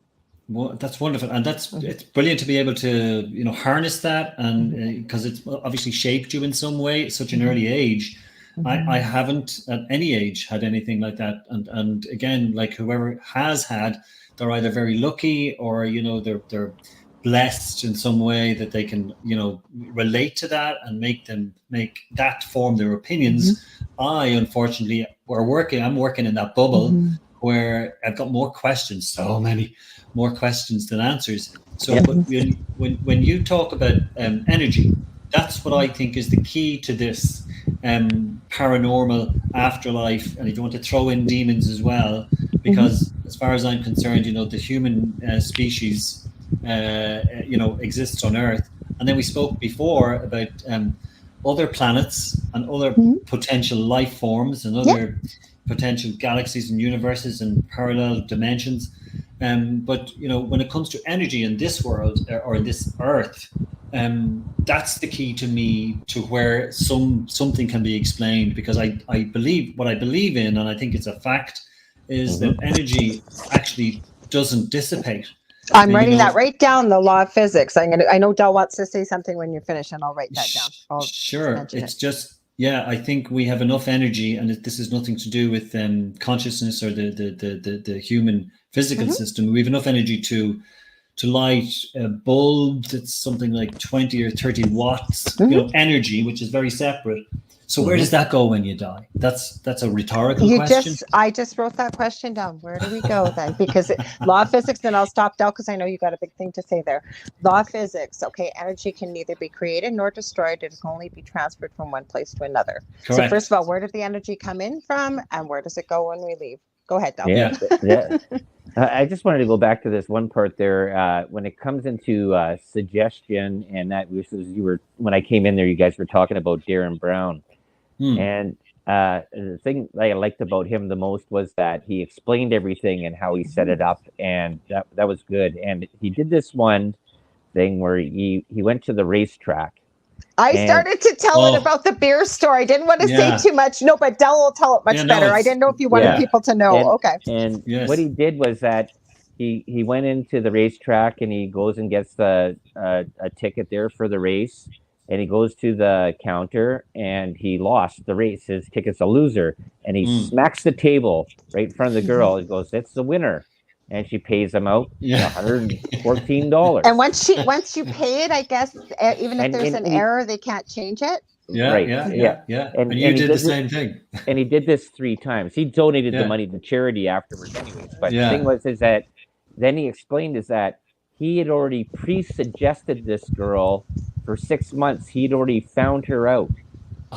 Well, that's wonderful, and it's brilliant to be able to harness that, and because it's obviously shaped you in some way at such an early age. I haven't at any age had anything like that, and again, like whoever has had, they're either very lucky or they're blessed in some way that they can relate to that and make that form their opinions. I unfortunately I'm working in that bubble where I've got more questions, so many more questions than answers. So but when you talk about energy, that's what I think is the key to this paranormal afterlife, and if you want to throw in demons as well, because as far as I'm concerned, the human species exists on Earth. And then we spoke before about other planets and other potential life forms and other potential galaxies and universes and parallel dimensions. But when it comes to energy in this world or in this Earth, that's the key to me to where something can be explained, because I believe what I believe in, and I think it's a fact, is that energy actually doesn't dissipate. I'm writing that right down, the law of physics. I know Del wants to say something when you're finished, and I'll write that down. Sure. It's just, I think we have enough energy, and this has nothing to do with consciousness or the human physical system. We have enough energy to light a bulb that's something like 20 or 30 watts, energy, which is very separate. So where does that go when you die? That's a rhetorical question. I just wrote that question down. Where do we go then? Because law of physics, then I'll stop Del because I know you got a big thing to say there. Law of physics, okay, energy can neither be created nor destroyed. It can only be transferred from one place to another. Correct. So first of all, where did the energy come in from, and where does it go when we leave? Go ahead, Del. Yeah. I just wanted to go back to this one part there. When it comes into suggestion, and that was when I came in there, you guys were talking about Darren Brown. And the thing that I liked about him the most was that he explained everything and how he set it up, and that was good. And he did this one thing where he went to the racetrack. I started to tell it about the beer store. I didn't want to say too much. No, but Del will tell it much better. I didn't know if you wanted people to know. And what he did was that he went into the racetrack and he goes and gets a ticket there for the race. And he goes to the counter and he lost the race. His ticket's a loser. And he smacks the table right in front of the girl. He goes, "That's the winner." And she pays him out $114. And once you pay it, I guess, even if there's an error, they can't change it. Yeah. And you did the same thing. And he did this 3 times. He donated the money to charity afterwards anyways. But the thing was, is that then he explained is that he had already pre-suggested this girl for 6 months. He'd already found her out,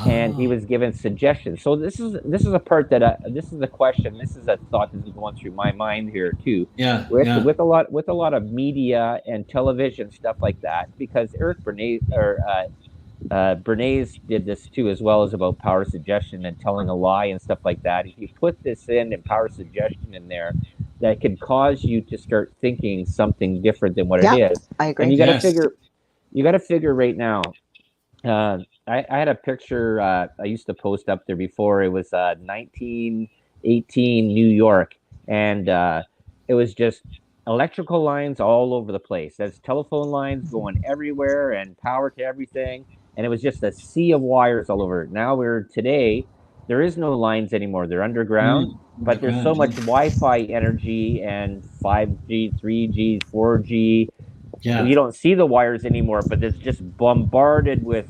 and he was given suggestions. So this is a part that this is a question. This is a thought that's going through my mind here too. With a lot of media and television stuff like that, because Eric Bernays did this too, as well as about power suggestion and telling a lie and stuff like that. If you put this in power suggestion in there, that could cause you to start thinking something different than what it is. I agree. And you got to figure right now. I had a picture I used to post up there before. It was 1918 New York, and it was just electrical lines all over the place. There's telephone lines going everywhere and power to everything, and it was just a sea of wires all over. Now today, there is no lines anymore. They're underground, but there's so much Wi-Fi energy and 5G, 3G, 4G. You don't see the wires anymore, but it's just bombarded with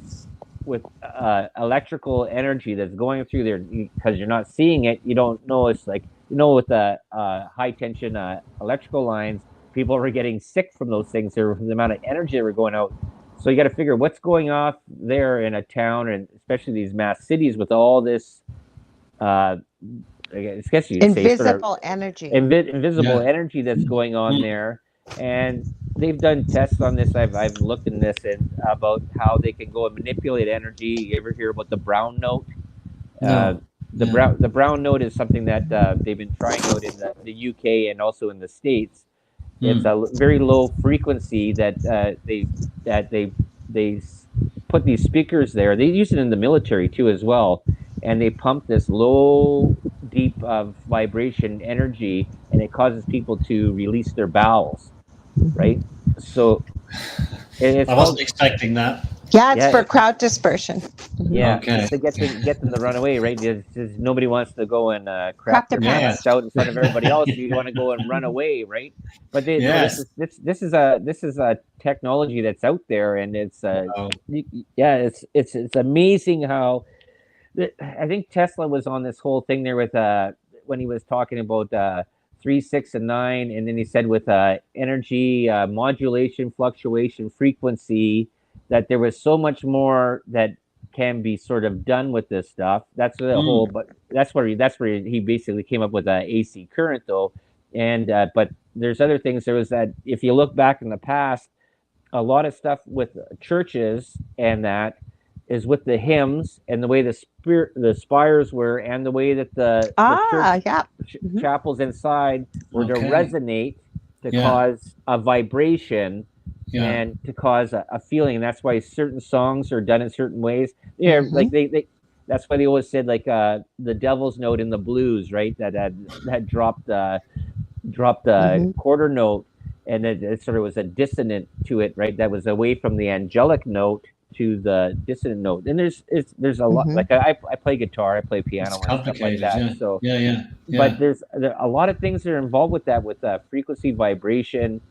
electrical energy that's going through there, because you're not seeing it. You don't know. It's like, with the high tension electrical lines, people were getting sick from those things. There was the amount of energy that were going out. So you got to figure what's going off there in a town, and especially these mass cities with all this, I guess you could say, sort of energy, invisible energy that's going on there. And they've done tests on this. I've looked in this and about how they can go and manipulate energy. You ever hear about the brown note? The brown note is something that they've been trying out in the UK and also in the States. It's a very low frequency that they put these speakers there. They use it in the military too as well, and they pump this low deep of vibration energy, and it causes people to release their bowels, right? So it's I wasn't called, expecting that. Yeah, it's yeah, for crowd dispersion. yeah, Okay. it's to get them to run away, right? It's nobody wants to go and Crap crap their their Yeah. pants out in front of everybody else. You want to go and run away, right? But no, Yes. this is a technology that's out there, and it's Wow. yeah, it's amazing how I think Tesla was on this whole thing there with when he was talking about 3, 6, and 9, and then he said with energy modulation, fluctuation, frequency, that there was so much more that can be sort of done with this stuff. That's the whole, but that's where he basically came up with AC current though, and but there's other things. There was that if you look back in the past, a lot of stuff with churches and that is with the hymns and the way the spires were and the way that the church Yeah. chapels inside were to Okay. resonate to Yeah. cause a vibration Yeah. and to cause a feeling. And that's why certain songs are done in certain ways. Yeah, like they that's why they always said like the devil's note in the blues, right? That had dropped the quarter note, and it sort of was a dissonant to it, right? That was away from the angelic note to the dissonant note. And there's a lot, like I play guitar, I play piano, It's and stuff like complicated. that. Yeah. So Yeah. but there's a lot of things that are involved with that, with frequency, vibration,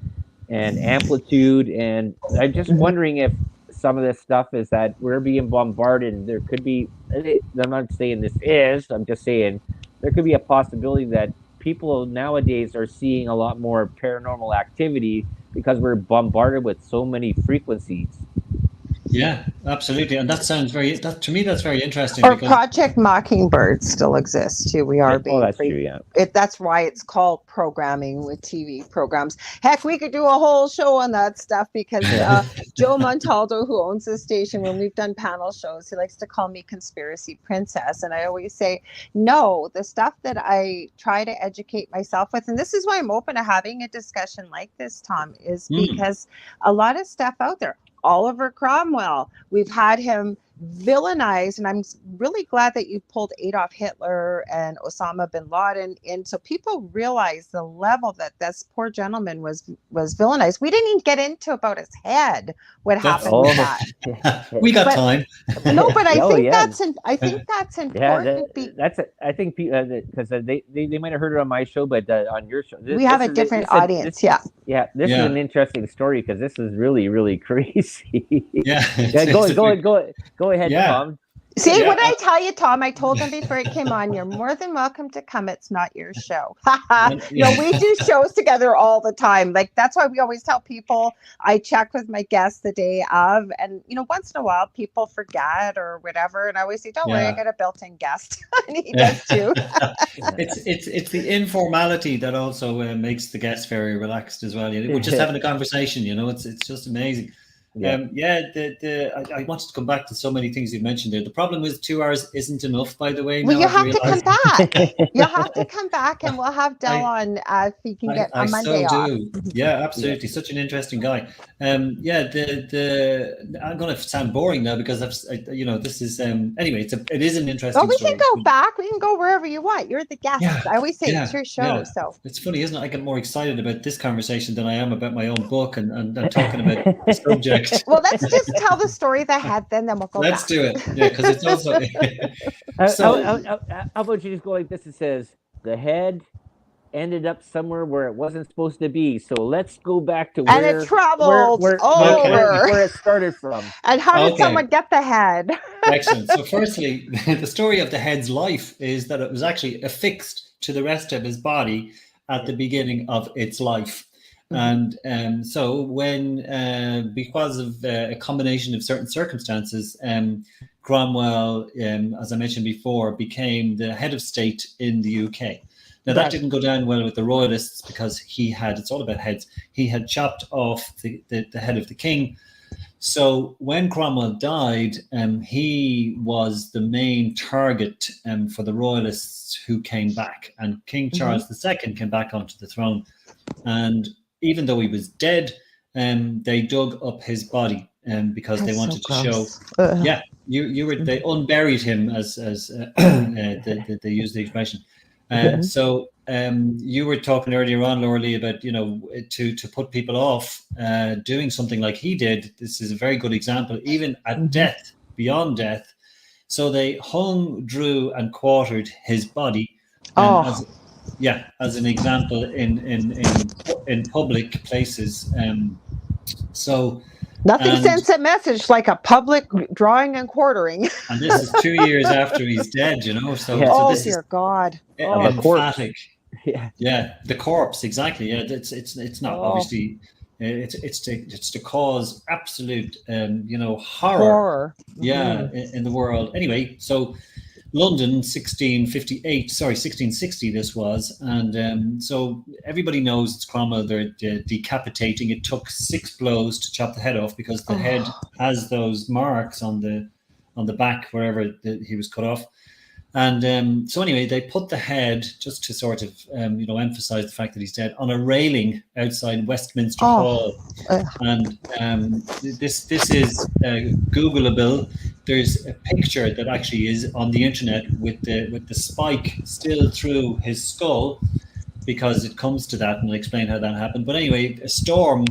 and amplitude. And I'm just wondering if some of this stuff is that we're being bombarded, and there could be, I'm not saying this is, I'm just saying there could be a possibility that people nowadays are seeing a lot more paranormal activity because we're bombarded with so many frequencies. Yeah, absolutely. And that to me, that's very interesting. Or because Project Mockingbird still exists too. We are being that's true, yeah. That's why it's called programming with TV programs. Heck, we could do a whole show on that stuff because Joe Montaldo, who owns the station, when we've done panel shows, he likes to call me Conspiracy Princess. And I always say, no, the stuff that I try to educate myself with, and this is why I'm open to having a discussion like this, Tom, is because a lot of stuff out there. Oliver Cromwell, we've had him villainized, and I'm really glad that you pulled Adolf Hitler and Osama bin Laden in, so people realize the level that this poor gentleman was villainized. We didn't even get into about his head, what happened with that. We got time. No, but I think that's important. I think because they might have heard it on my show, but on your show, we have a different audience. This is an interesting story because this is really, really crazy. Go ahead, Tom. See, what did I tell you, Tom? I told them before it came on, you're more than welcome to come. It's not your show. No, we do shows together all the time. Like, that's why we always tell people, I check with my guests the day of, and, once in a while people forget or whatever. And I always say, don't worry, I got a built-in guest. And he does too. It's the informality that also makes the guests very relaxed as well. We're just having a conversation, it's just amazing. I wanted to come back to so many things you mentioned there. The problem with 2 hours isn't enough, by the way. Well, you have to come back. You'll have to come back, and we'll have Del on if he can get a Monday off. Yeah, absolutely. Such an interesting guy. I'm going to sound boring now because this is anyway. It is an interesting. Well, we story. can go back. We can go wherever you want. You're the guest. Yeah, I always say it's your show. So it's funny, isn't it? I get more excited about this conversation than I am about my own book and talking about the subject. Well, let's just tell the story of the head, then we'll go Let's back. do it. Yeah, because it's also. How about you just go like this? It says the head ended up somewhere where it wasn't supposed to be. So let's go back to where it traveled where it started from. And how did someone get the head? Excellent. So firstly, the story of the head's life is that it was actually affixed to the rest of his body at the beginning of its life. And so when, because of a combination of certain circumstances, Cromwell, as I mentioned before, became the head of state in the UK. Now, that didn't go down well with the royalists because it's all about heads. He had chopped off the head of the king. So when Cromwell died, he was the main target for the royalists who came back. And King Charles II came back onto the throne. And even though he was dead, they dug up his body because they wanted to show. They unburied him, as they use the expression. So you were talking earlier on, Lorilei, about to put people off doing something like he did. This is a very good example, even at death, beyond death. So they hung, drew, and quartered his body, as an example in public places. So. Nothing sends a message like a public drawing and quartering. And this is 2 years after he's dead, So, oh, this dear God. Emphatic. Yeah, the corpse, exactly. Yeah, it's not obviously. It's to cause absolute, horror. Yeah, in the world. Anyway, so London, 1660 this was, and so everybody knows it's Cromwell. They're decapitating. It took 6 blows to chop the head off because the head has those marks on the back wherever he was cut off. And so anyway, they put the head, just to sort of emphasize the fact that he's dead, on a railing outside Westminster Hall. And this is Googleable. There's a picture that actually is on the internet with the spike still through his skull, because it comes to that, and I'll explain how that happened. But anyway, a storm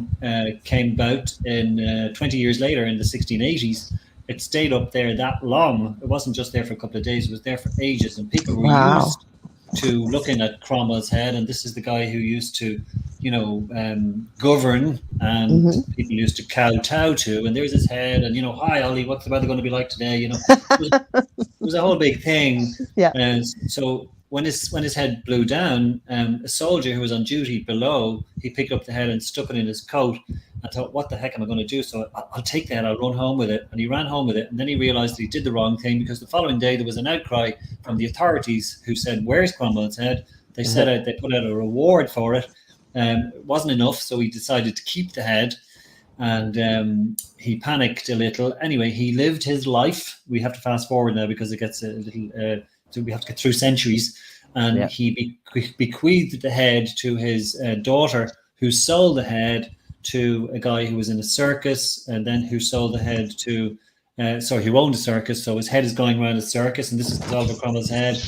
came about in 20 years later in the 1680s. It stayed up there that long. It wasn't just there for a couple of days. It was there for ages. And people were used to looking at Cromwell's head. And this is the guy who used to, govern, and people used to kowtow to. And there's his head. And, hi, Ollie, what's the weather going to be like today? It was a whole big thing. Yeah. And so when his head blew down, a soldier who was on duty below, he picked up the head and stuck it in his coat. I thought, what the heck am I going to do? So I'll take that, I'll run home with it. And he ran home with it. And then he realized that he did the wrong thing, because the following day there was an outcry from the authorities who said, where's Cromwell's head? They they put out a reward for it. It wasn't enough, so he decided to keep the head. And he panicked a little. Anyway, he lived his life. We have to fast forward now because it gets a little, so we have to get through centuries. And he bequeathed the head to his daughter, who sold the head to a guy who was in a circus, and then who sold the head to, who owned a circus. So his head is going around a circus, and this is Oliver Cromwell's head.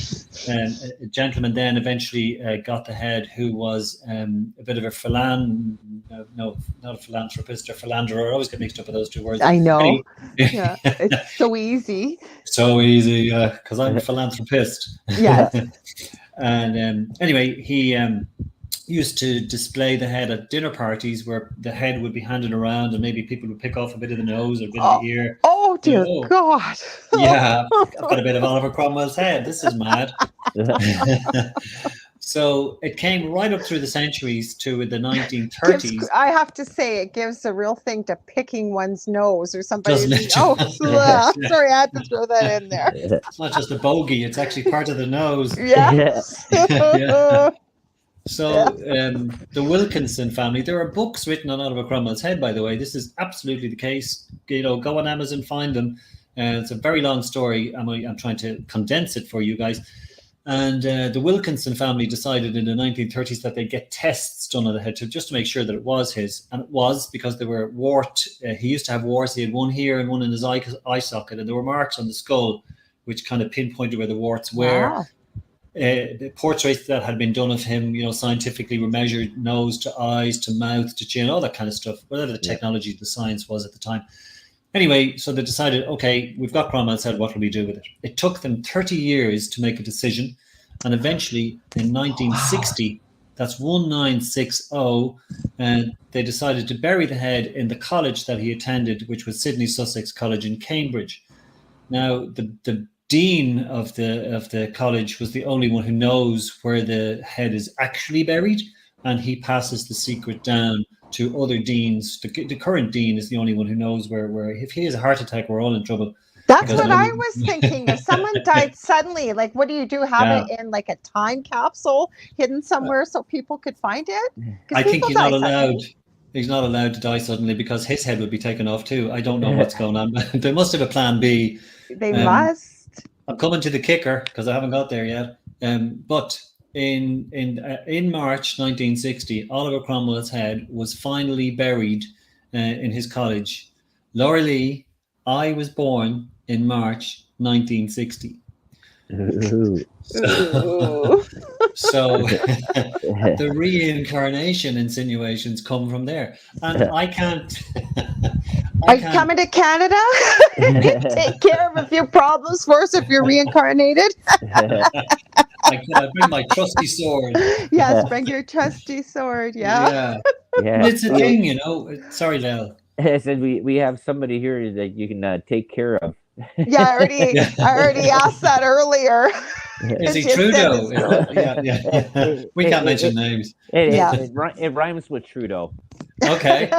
A gentleman then eventually got the head, who was a bit of a not a philanthropist or philanderer. I always get mixed up with those two words. I know. Anyway. Yeah, it's so easy. So easy, because I'm a philanthropist. Yes. And anyway, he used to display the head at dinner parties, where the head would be handed around, and maybe people would pick off a bit of the nose or a bit of the ear. Oh, dear God. Yeah, I've got a bit of Oliver Cromwell's head. This is mad. So it came right up through the centuries to the 1930s. I have to say, it gives a real thing to picking one's nose or somebody. Sorry, I had to throw that in there. It's not just a bogey, it's actually part of the nose. Yeah. So the Wilkinson family, there are books written on Oliver Cromwell's head, by the way. This is absolutely the case. Go on Amazon, find them. It's a very long story. I'm trying to condense it for you guys. And the Wilkinson family decided in the 1930s that they'd get tests done on the head just to make sure that it was his. And it was, because they were warped. He used to have warts. He had one here and one in his eye socket. And there were marks on the skull, which kind of pinpointed where the warts were. Wow. The portraits that had been done of him, scientifically were measured nose to eyes to mouth to chin, all that kind of stuff, whatever the technology, the science was at the time. Anyway, so they decided, okay, we've got Cromwell's head, what will we do with it? It took them 30 years to make a decision. And eventually in 1960, that's 1960, and they decided to bury the head in the college that he attended, which was Sidney Sussex College in Cambridge. Now, the dean of the college was the only one who knows where the head is actually buried, and he passes the secret down to other deans. The current dean is the only one who knows where if he has a heart attack, we're all in trouble. That's what I was thinking. If someone died suddenly, like, what do you do? Have it in like a time capsule hidden somewhere so people could find it? I think he's not allowed. He's not allowed to die suddenly, because his head would be taken off too. I don't know what's going on. They must have a plan B. They must. I'm coming to the kicker, because I haven't got there yet. But in March 1960, Oliver Cromwell's head was finally buried in his college. Lorilei, I was born in March 1960. So the reincarnation insinuations come from there, and I can't. Are you coming to Canada? Take care of a few problems for us if you're reincarnated. I bring my trusty sword. Yes, bring your trusty sword. Yeah. But it's a thing, you know. Sorry, Lel. I said we have somebody here that you can take care of. Yeah, I already asked that earlier. Is he Trudeau? Yeah. We can't mention names. It rhymes with Trudeau. Okay.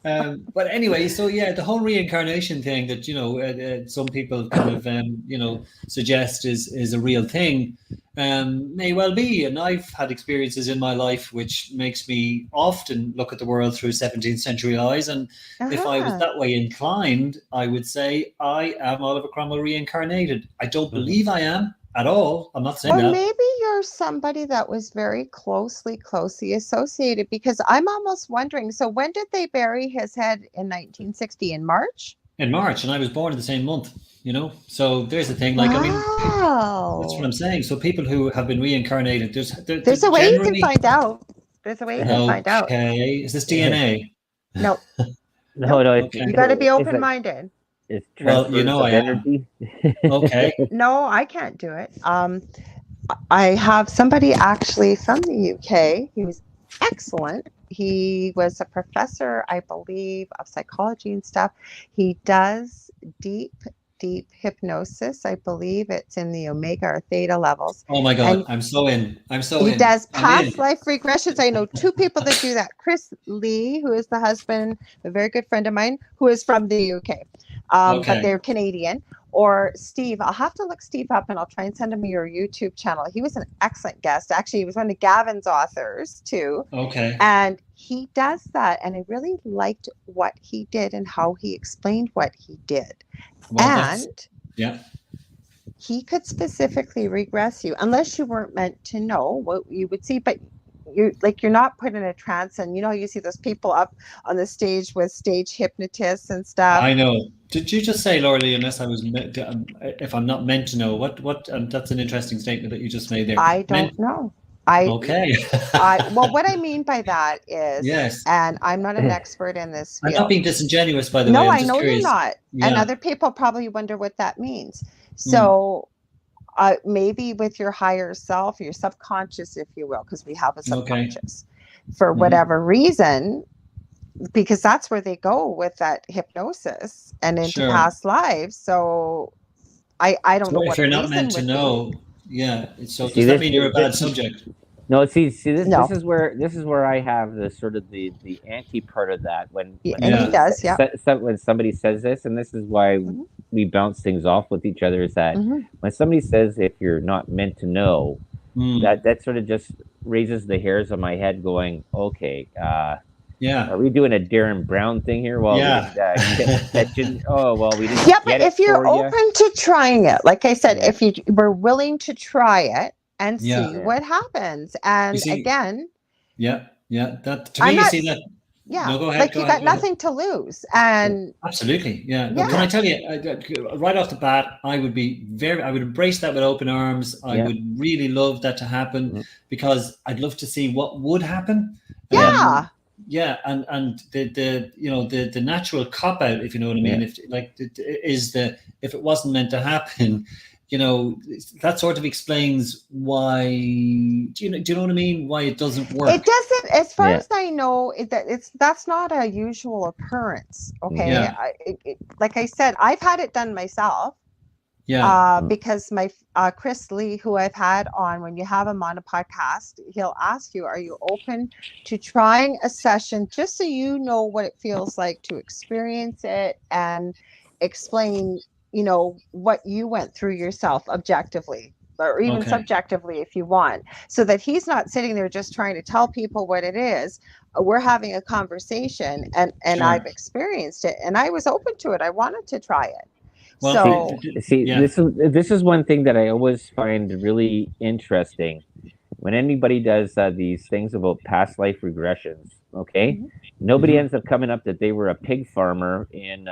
But anyway, so yeah, the whole reincarnation thing that, you know, some people kind of, you know, suggest is a real thing, may well be. And I've had experiences in my life which makes me often look at the world through 17th century eyes. And if I was that way inclined, I would say I am Oliver Cromwell reincarnated. I don't believe I am at all. I'm not saying that. Or maybe you're somebody that was very closely associated, because I'm almost wondering, so when did they bury his head in 1960? In March? In March, and I was born in the same month, you know? So there's the thing, like, I mean, that's what I'm saying. So people who have been reincarnated, there's a way you can find out. There's a way you can find out. Okay, is this DNA? No. No. Okay. You got to be open-minded. Well, you know, I am. Okay. No, I can't do it. I have somebody actually from the UK. He was excellent. He was a professor, I believe, of psychology and stuff. He does deep hypnosis. I believe it's in the omega or theta levels. Oh my God, I'm so in. He does past life regressions. I know two people that do that. Chris Lee, who is the husband, a very good friend of mine, who is from the UK. But they're Canadian. Or Steve, I'll have to look Steve up and I'll try and send him your YouTube channel. He was an excellent guest. Actually, he was one of Gavin's authors too. Okay. And he does that. And I really liked what he did and how he explained what he did. Well, and he could specifically regress you, unless you weren't meant to know what you would see. But you're not put in a trance, and you know, you see those people up on the stage with stage hypnotists and stuff. I know. Did you just say, Lorilei, unless I was, if I'm not meant to know, what, that's an interesting statement that you just made there. I don't know. Okay. Well, what I mean by that is, yes, and I'm not an expert in this field. I'm not being disingenuous, by the way. No, I know you're not. Yeah. And other people probably wonder what that means. So maybe with your higher self, your subconscious, if you will, because we have a subconscious, for whatever reason, because that's where they go with that hypnosis and into past lives. So I don't know. If you're not meant to know, so does that mean you're a bad subject? No, this is where I have the sort of the anti part of that when he does, when somebody says this, and this is why we bounce things off with each other, is that when somebody says, if you're not meant to know, that sort of just raises the hairs on my head going, okay, are we doing a Darren Brown thing here? Well, we didn't but if you're open to trying it, like I said, if you were willing to try it and see what happens, and again, that to me, you see that. Yeah, no, go ahead, like you got nothing to lose, and absolutely, Can I tell you, right off the bat, I would embrace that with open arms. I would really love that to happen, because I'd love to see what would happen. And the natural cop out, if you know what I mean, if it wasn't meant to happen. You know, that sort of explains why. Do you know what I mean? Why it doesn't work? It doesn't, as far as I know. That's not a usual occurrence. Okay, like I said, I've had it done myself. Because my Chris Lee, who I've had on, when you have him on a podcast, he'll ask you, "Are you open to trying a session, just so you know what it feels like to experience it and explain." You know, what you went through yourself objectively, or even subjectively, if you want, so that he's not sitting there just trying to tell people what it is. We're having a conversation, and I've experienced it, and I was open to it. I wanted to try it. Well, this is one thing that I always find really interesting when anybody does these things about past life regressions. Nobody ends up coming up that they were a pig farmer in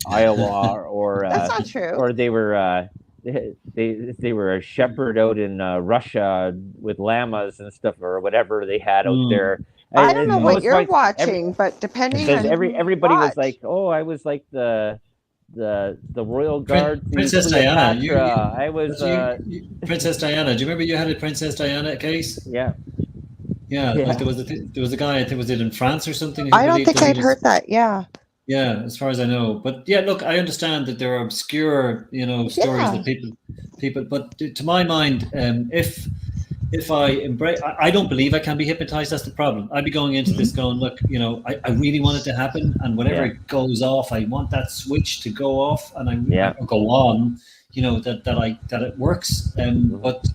Iowa, or that's not true. Or they were they were a shepherd out in Russia with llamas and stuff or whatever they had out there. I don't know what you're watching, but depending on everybody was like, oh, I was like the royal guard to Princess Cleopatra. Diana. I was Princess Diana. Do you remember you had a Princess Diana case? Yeah. Like there was a guy, I think was it in France or something? I don't think I'd heard that. Yeah, as far as I know. But yeah, look, I understand that there are obscure, stories that people. But to my mind, if I embrace, I don't believe I can be hypnotized. That's the problem. I'd be going into this going, look, I really want it to happen, and whenever it goes off, I want that switch to go off, and I go on, that it works. But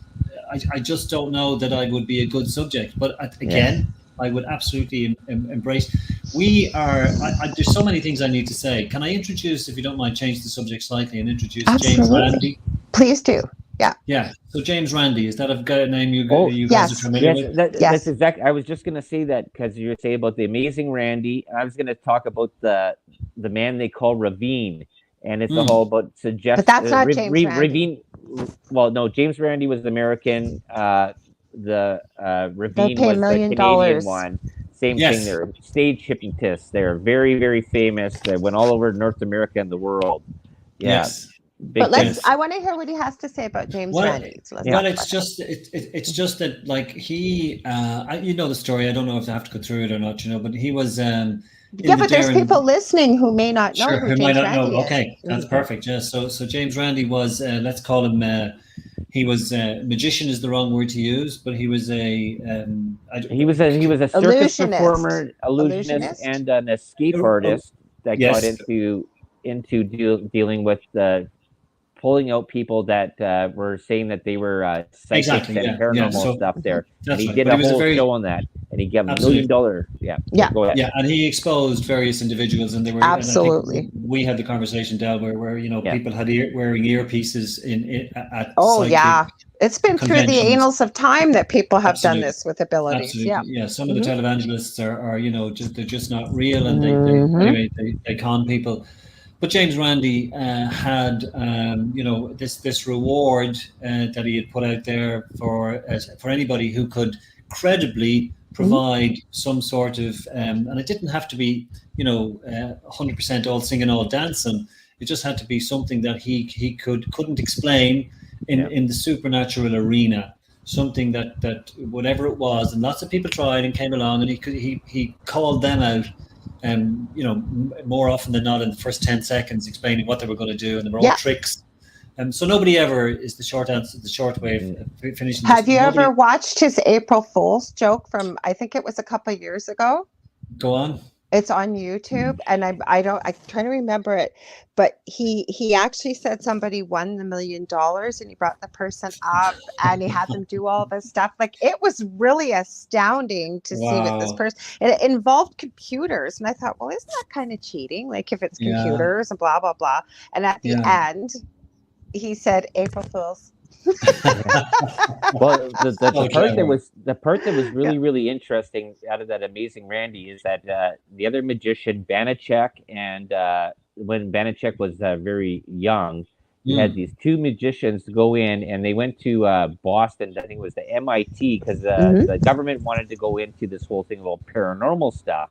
I just don't know that I would be a good subject. But again, I would absolutely embrace. There's so many things I need to say. Can I introduce, if you don't mind, change the subject slightly and introduce James Randi? Please do. Yeah. Yeah. So James Randi, is that a name you guys are familiar with? That's exactly. I was just going to say that because you were saying about the amazing Randy. I was going to talk about the man they call Ravine, and it's all about suggestion. But that's not James Randi. Ravine. Well, no, James Randi was American. The Ravine was the Canadian one. Same thing. They're stage hypnotists. They're very, very famous. They went all over North America and the world. Yeah. Yes. But I want to hear what he has to say about James Randi. So it's just that, like, he, the story. I don't know if I have to go through it or not, but he was. But there's people listening who may not know who James Randi is. Okay, that's perfect. Yeah. So James Randi was, let's call him. He was magician is the wrong word to use, but he was a circus performer, illusionist, and an escape artist that got into dealing with pulling out people that were saying that they were psychics and paranormal stuff there. And he did a whole show on that, and he gave $1 million. And he exposed various individuals, and they were absolutely. We had the conversation, Del, where people had wearing earpieces at it's been through the annals of time that people have done this with abilities. Yeah. Some of the televangelists are they're just not real, and they con people. But James Randi had, this reward that he had put out there for anybody who could credibly provide some sort of, and it didn't have to be, 100% all singing, all dancing. It just had to be something that he couldn't explain in the supernatural arena. Something that whatever it was, and lots of people tried and came along, and he called them out. More often than not in the first 10 seconds explaining what they were going to do, and they were all tricks. So nobody ever is the short answer, the short way of finishing. Have you ever watched his April Fool's joke from, I think it was a couple of years ago? Go on. It's on YouTube, and I'm trying to remember it, but he actually said somebody won $1 million, and he brought the person up, and he had them do all this stuff. Like, it was really astounding to see what this person. It involved computers, and I thought, well, isn't that kind of cheating? Like, if it's computers and blah blah blah. And at the end, he said, "April Fools." Well, the part that was really interesting out of that amazing Randy is that the other magician Banachek, and when Banachek was very young, he had these two magicians go in, and they went to Boston. I think it was the MIT, because the government wanted to go into this whole thing about paranormal stuff,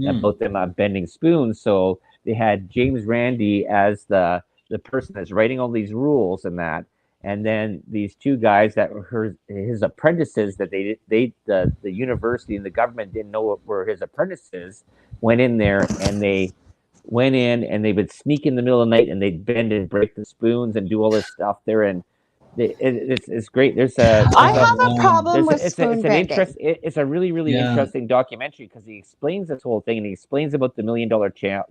about them bending spoons. So they had James Randi as the person that's writing all these rules and that. And then these two guys that were his apprentices that the university and the government didn't know were his apprentices, went in there, and they went in and they would sneak in the middle of the night, and they'd bend and break the spoons and do all this stuff there. And it's great. I have a problem with spoon bending. It's a really interesting documentary, because he explains this whole thing, and he explains about the $1 million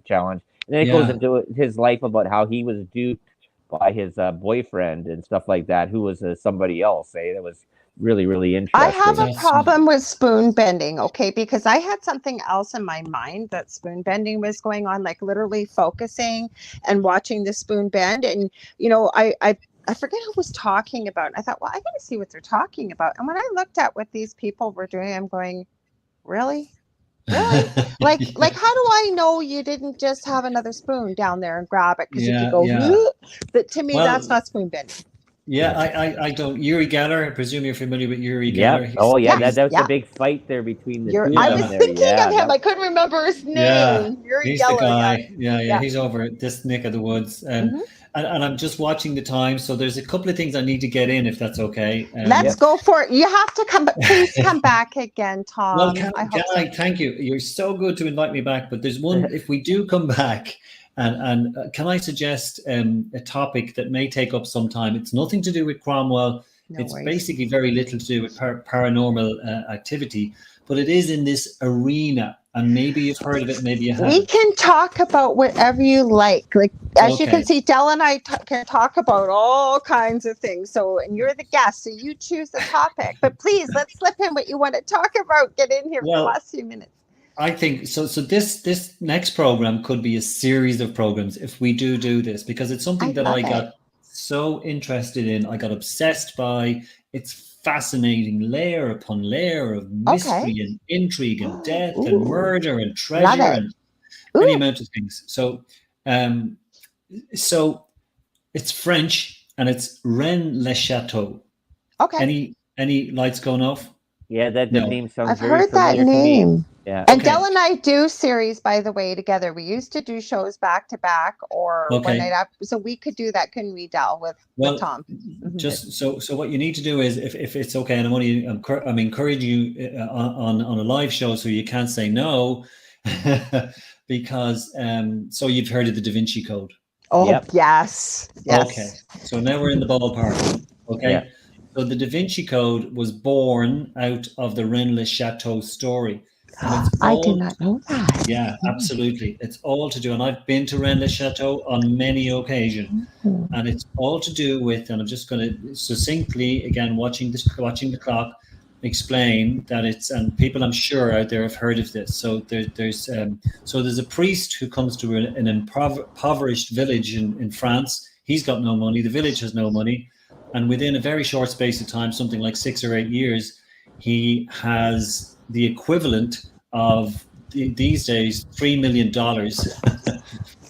challenge. And then it goes into his life about how he was duped by his boyfriend and stuff like that, who was somebody else. That was really interesting. I have a problem with spoon bending, because I had something else in my mind that spoon bending was going on, like literally focusing and watching the spoon bend. And, I forget who was talking about it. I thought, well, I got to see what they're talking about. And when I looked at what these people were doing, I'm going, really? Really? like how do I know you didn't just have another spoon down there and grab it, because you could go but to me, that's not spoon bending. Yeah, I don't. Uri Geller, I presume you're familiar with Uri Yeah. Geller. Oh, yeah. Yeah. That was Yeah. the big fight there between the You're, two I of was them there. thinking Yeah. of him. I couldn't remember his Yeah, name. Yuri he's the Geller. Yeah. guy. Yeah, he's over at this neck of the woods. Mhm. And I'm just watching the time, so there's a couple of things I need to get in, if that's okay. Let's go for it. You have to come, but please come back again, Tom. Well, can I hope so. I thank you. You're so good to invite me back. But there's one, if we do come back, and can I suggest a topic that may take up some time? It's nothing to do with Cromwell. No It's worries. basically very little to do with paranormal activity, but it is in this arena. And maybe you've heard of it, maybe you haven't. We can talk about whatever you like. Like, as you Okay. can see, Del and I can talk about all kinds of things. So, and you're the guest, so you choose the topic. But please, let's slip in what you want to talk about. Get in here for the Well, last few minutes. I think so. So this next program could be a series of programs if we do this, because it's something that love I it. got so interested in. I got obsessed by. It's fascinating, layer upon layer of mystery and intrigue and death and murder and treasure and any amount of things. So, so it's French and it's Rennes-le-Château. Okay. Any lights going off? Yeah, that No. name sounds I've very heard that familiar to me. name. Yeah. And Okay. Del and I do series, by the way, together. We used to do shows back to back or one Okay. night after. So we could do that, couldn't we, Del, with Tom? Just so what you need to do is, if it's okay, and I'm encouraging you on a live show, so you can't say no, because so you've heard of the Da Vinci Code. Oh, Yep. yes. Okay, so now we're in the ballpark. Okay. Yeah. So the Da Vinci Code was born out of the Rennes-le-Château story. And it's I all- did not know that. Yeah, absolutely. It's all to do, and I've been to Rennes-le-Château on many occasions, and it's all to do with, and I'm just going to succinctly, again, watching the clock, explain that it's, and people I'm sure out there have heard of this. So there's a priest who comes to an impoverished village in France. He's got no money. The village has no money. And within a very short space of time, something like 6 or 8 years, he has the equivalent of these days $3 million,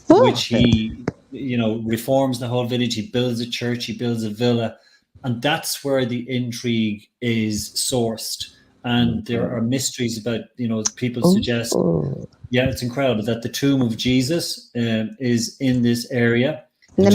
which he, reforms the whole village. He builds a church, he builds a villa, and that's where the intrigue is sourced. And there are mysteries about, people suggest, yeah, it's incredible that the tomb of Jesus is in this area. And the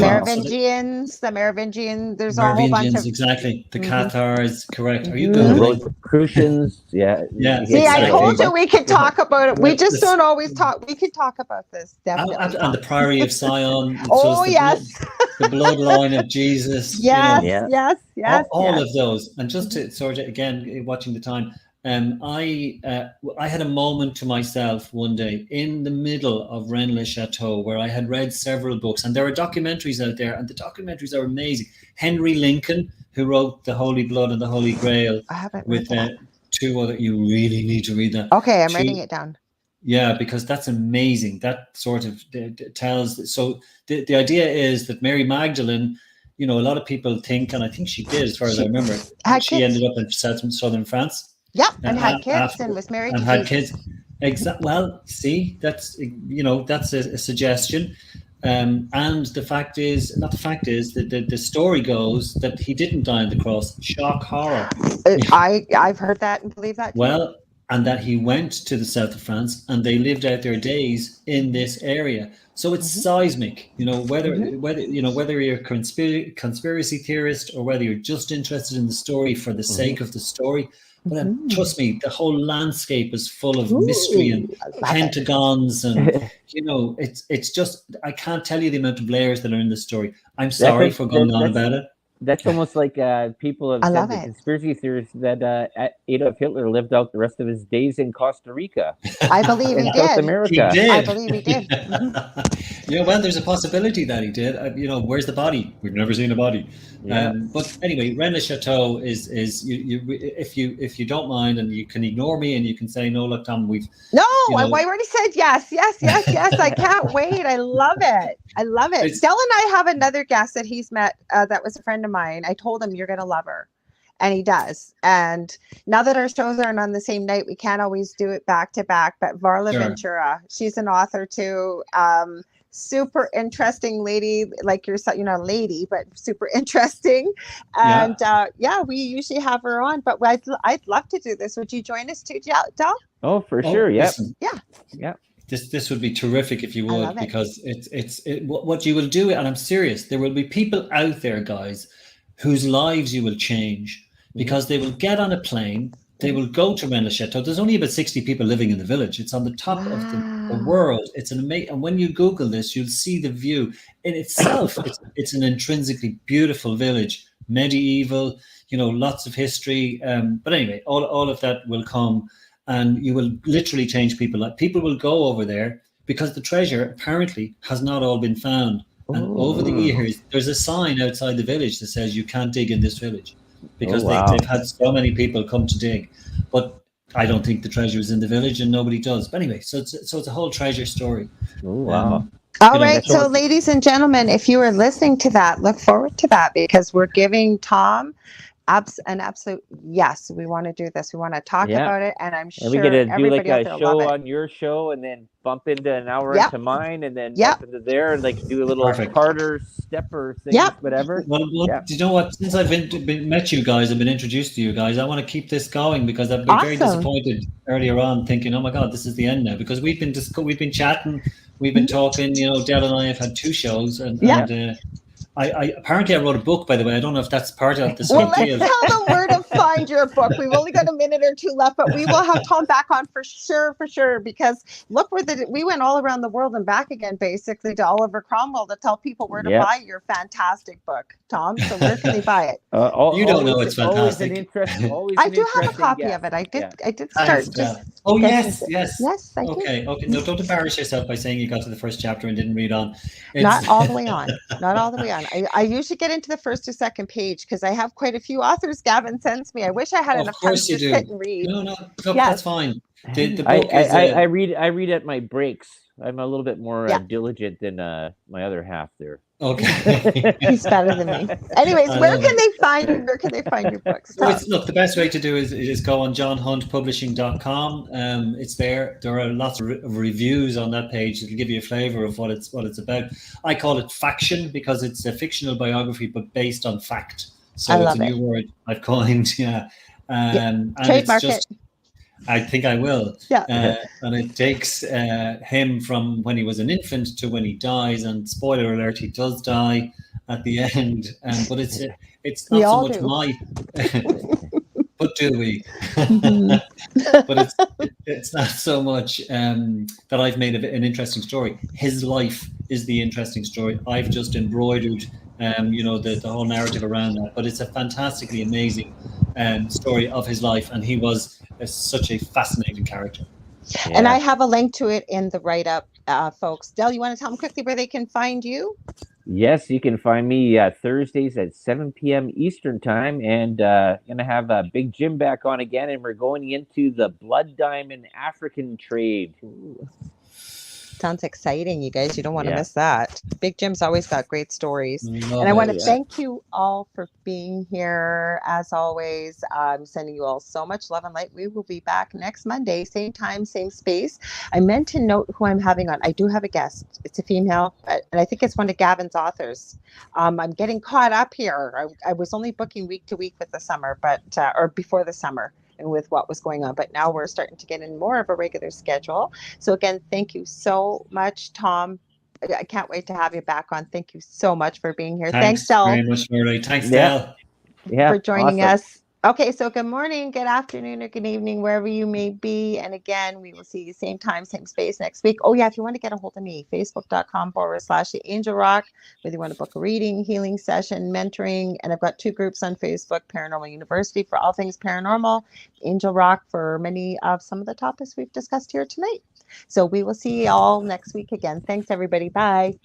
Merovingian, there's a whole bunch of... Exactly. The Cathars, correct. Are you The Googling? Rosicrucians, yeah. Yeah. See, I exactly. told you we could talk about it. We just don't always talk. We could talk about this, definitely. And the Priory of Sion. Oh, the yes. the bloodline of Jesus. Yes, Yeah. yes. All of those. And just to sort of, again, watching the time, I had a moment to myself one day in the middle of Rennes-le-Château where I had read several books, and there are documentaries out there, and the documentaries are amazing. Henry Lincoln, who wrote The Holy Blood and the Holy Grail, I haven't with read that. two other, you really need to read that. Okay, I'm writing it down. Yeah, because that's amazing. That sort of tells. So the idea is that Mary Magdalene, a lot of people think, and I think she did, as far as I remember, she ended up in southern France. Yeah, and had kids and was married. And had kids. Well, see, that's a suggestion. And the fact is that the story goes that he didn't die on the cross. Shock, horror. I've heard that and believe that too. Well, and that he went to the south of France and they lived out their days in this area. So it's seismic, whether you're a conspiracy theorist or whether you're just interested in the story for the sake of the story. But trust me, the whole landscape is full of mystery and pentagons, and it's just, I can't tell you the amount of layers that are in the story. I'm sorry for going on about it. That's almost like people have said, the conspiracy theorists, that Adolf Hitler lived out the rest of his days in Costa Rica. I believe he South did. America. He did. I believe he did. Well, there's a possibility that he did. Where's the body? We've never seen a body. Yeah. But anyway, Rennes-le-Château is if you don't mind, and you can ignore me and you can say no. Look, Tom, I already said yes. I can't wait. I love it. Del and I have another guest that he's met. That was a friend of mine. I told him you're gonna love her, and he does. And now that our shows aren't on the same night, we can't always do it back to back. But Varla Ventura, she's an author too. super interesting lady like yourself. You're not a lady, but super interesting. And we usually have her on, but I'd love to do this. Would you join us too, Del? Oh, for sure. Yep. Listen, Yeah. This would be terrific if you I would, love it. because what you will do, and I'm serious, there will be people out there, guys, whose lives you will change, because they will get on a plane, they will go to Rennes Chateau. There's only about 60 people living in the village. It's on the top of the world. It's an amazing, and when you Google this, you'll see the view in itself. It's an intrinsically beautiful village, medieval, lots of history. But anyway, all of that will come, and you will literally change people. Like, people will go over there because the treasure apparently has not all been found. And over the years, there's a sign outside the village that says you can't dig in this village, because they've had so many people come to dig. But I don't think the treasure is in the village, and nobody does. But anyway, so it's a whole treasure story. Oh, wow. All right. So, ladies and gentlemen, if you are listening to that, look forward to that, because we're giving Tom an absolute yes. We want to do this. We want to talk about it, and I'm sure we get to do like a show on your show, and then bump into an hour into mine, and then bump into there, and like do a little Carter stepper thing, whatever. Well, do you know what? Since I've met you guys, I've been introduced to you guys, I want to keep this going, because I've been very disappointed earlier on, thinking, oh my God, this is the end now, because we've been chatting, we've been talking. Del and I have had 2 shows, and I apparently I wrote a book, by the way. I don't know if that's part of the same deal. Let's tell them where to find your book. We've only got a minute or 2 left, but we will have Tom back on for sure, because look we went all around the world and back again, basically, to Oliver Cromwell to tell people where to buy your fantastic book, Tom. So where can they buy it? You don't know it's fantastic. I do have a copy of it. I did start. Yes. Yes, I do. Okay. No, don't embarrass yourself by saying you got to the first chapter and didn't read on. Not all the way on. Not all the way on. I usually get into the first or second page, because I have quite a few authors Gavin sends me. I wish I had enough time to sit and read. No, that's fine. The book I read at my breaks. I'm a little bit more diligent than my other half there. Okay. He's better than me. Anyways, where can they find your books? Look, the best way to do is go on johnhuntpublishing.com. It's there. There are lots of reviews on that page. It'll give you a flavor of what it's about. I call it faction, because it's a fictional biography but based on fact. So it's a new word I've coined. And trademark it's just, it. I think I will. Yeah. And it takes him from when he was an infant to when he dies. And spoiler alert, he does die at the end. But it's not so much my. But do we? But it's not so much that I've made an interesting story. His life is the interesting story. I've just embroidered, the whole narrative around that. But it's a fantastically amazing story of his life, and he was such a fascinating character. Yeah. And I have a link to it in the write-up, folks. Del, you want to tell them quickly where they can find you? Yes, you can find me Thursdays at 7 p.m. Eastern time, and going to have Big Jim back on again, and we're going into the blood diamond African trade. Ooh. Sounds exciting, you guys. You don't want to miss that. Big Jim's always got great stories. And I want to thank you all for being here. As always, I'm sending you all so much love and light. We will be back next Monday, same time, same space. I meant to note who I'm having on. I do have a guest. It's a female, and I think it's one of Gavin's authors. I'm getting caught up here. I was only booking week to week with the summer, or before the summer, and with what was going on. But now we're starting to get in more of a regular schedule. So again, thank you so much, Tom. I can't wait to have you back on. Thank you so much for being here. Thanks, Del. Very much, Lorilei. Thanks, Del. For joining us. Okay, so good morning, good afternoon, or good evening, wherever you may be. And again, we will see you same time, same space next week. Oh, yeah, if you want to get a hold of me, facebook.com/The Angel Rock, whether you want to book a reading, healing session, mentoring. And I've got 2 groups on Facebook, Paranormal University for all things paranormal, Angel Rock for some of the topics we've discussed here tonight. So we will see you all next week again. Thanks, everybody. Bye.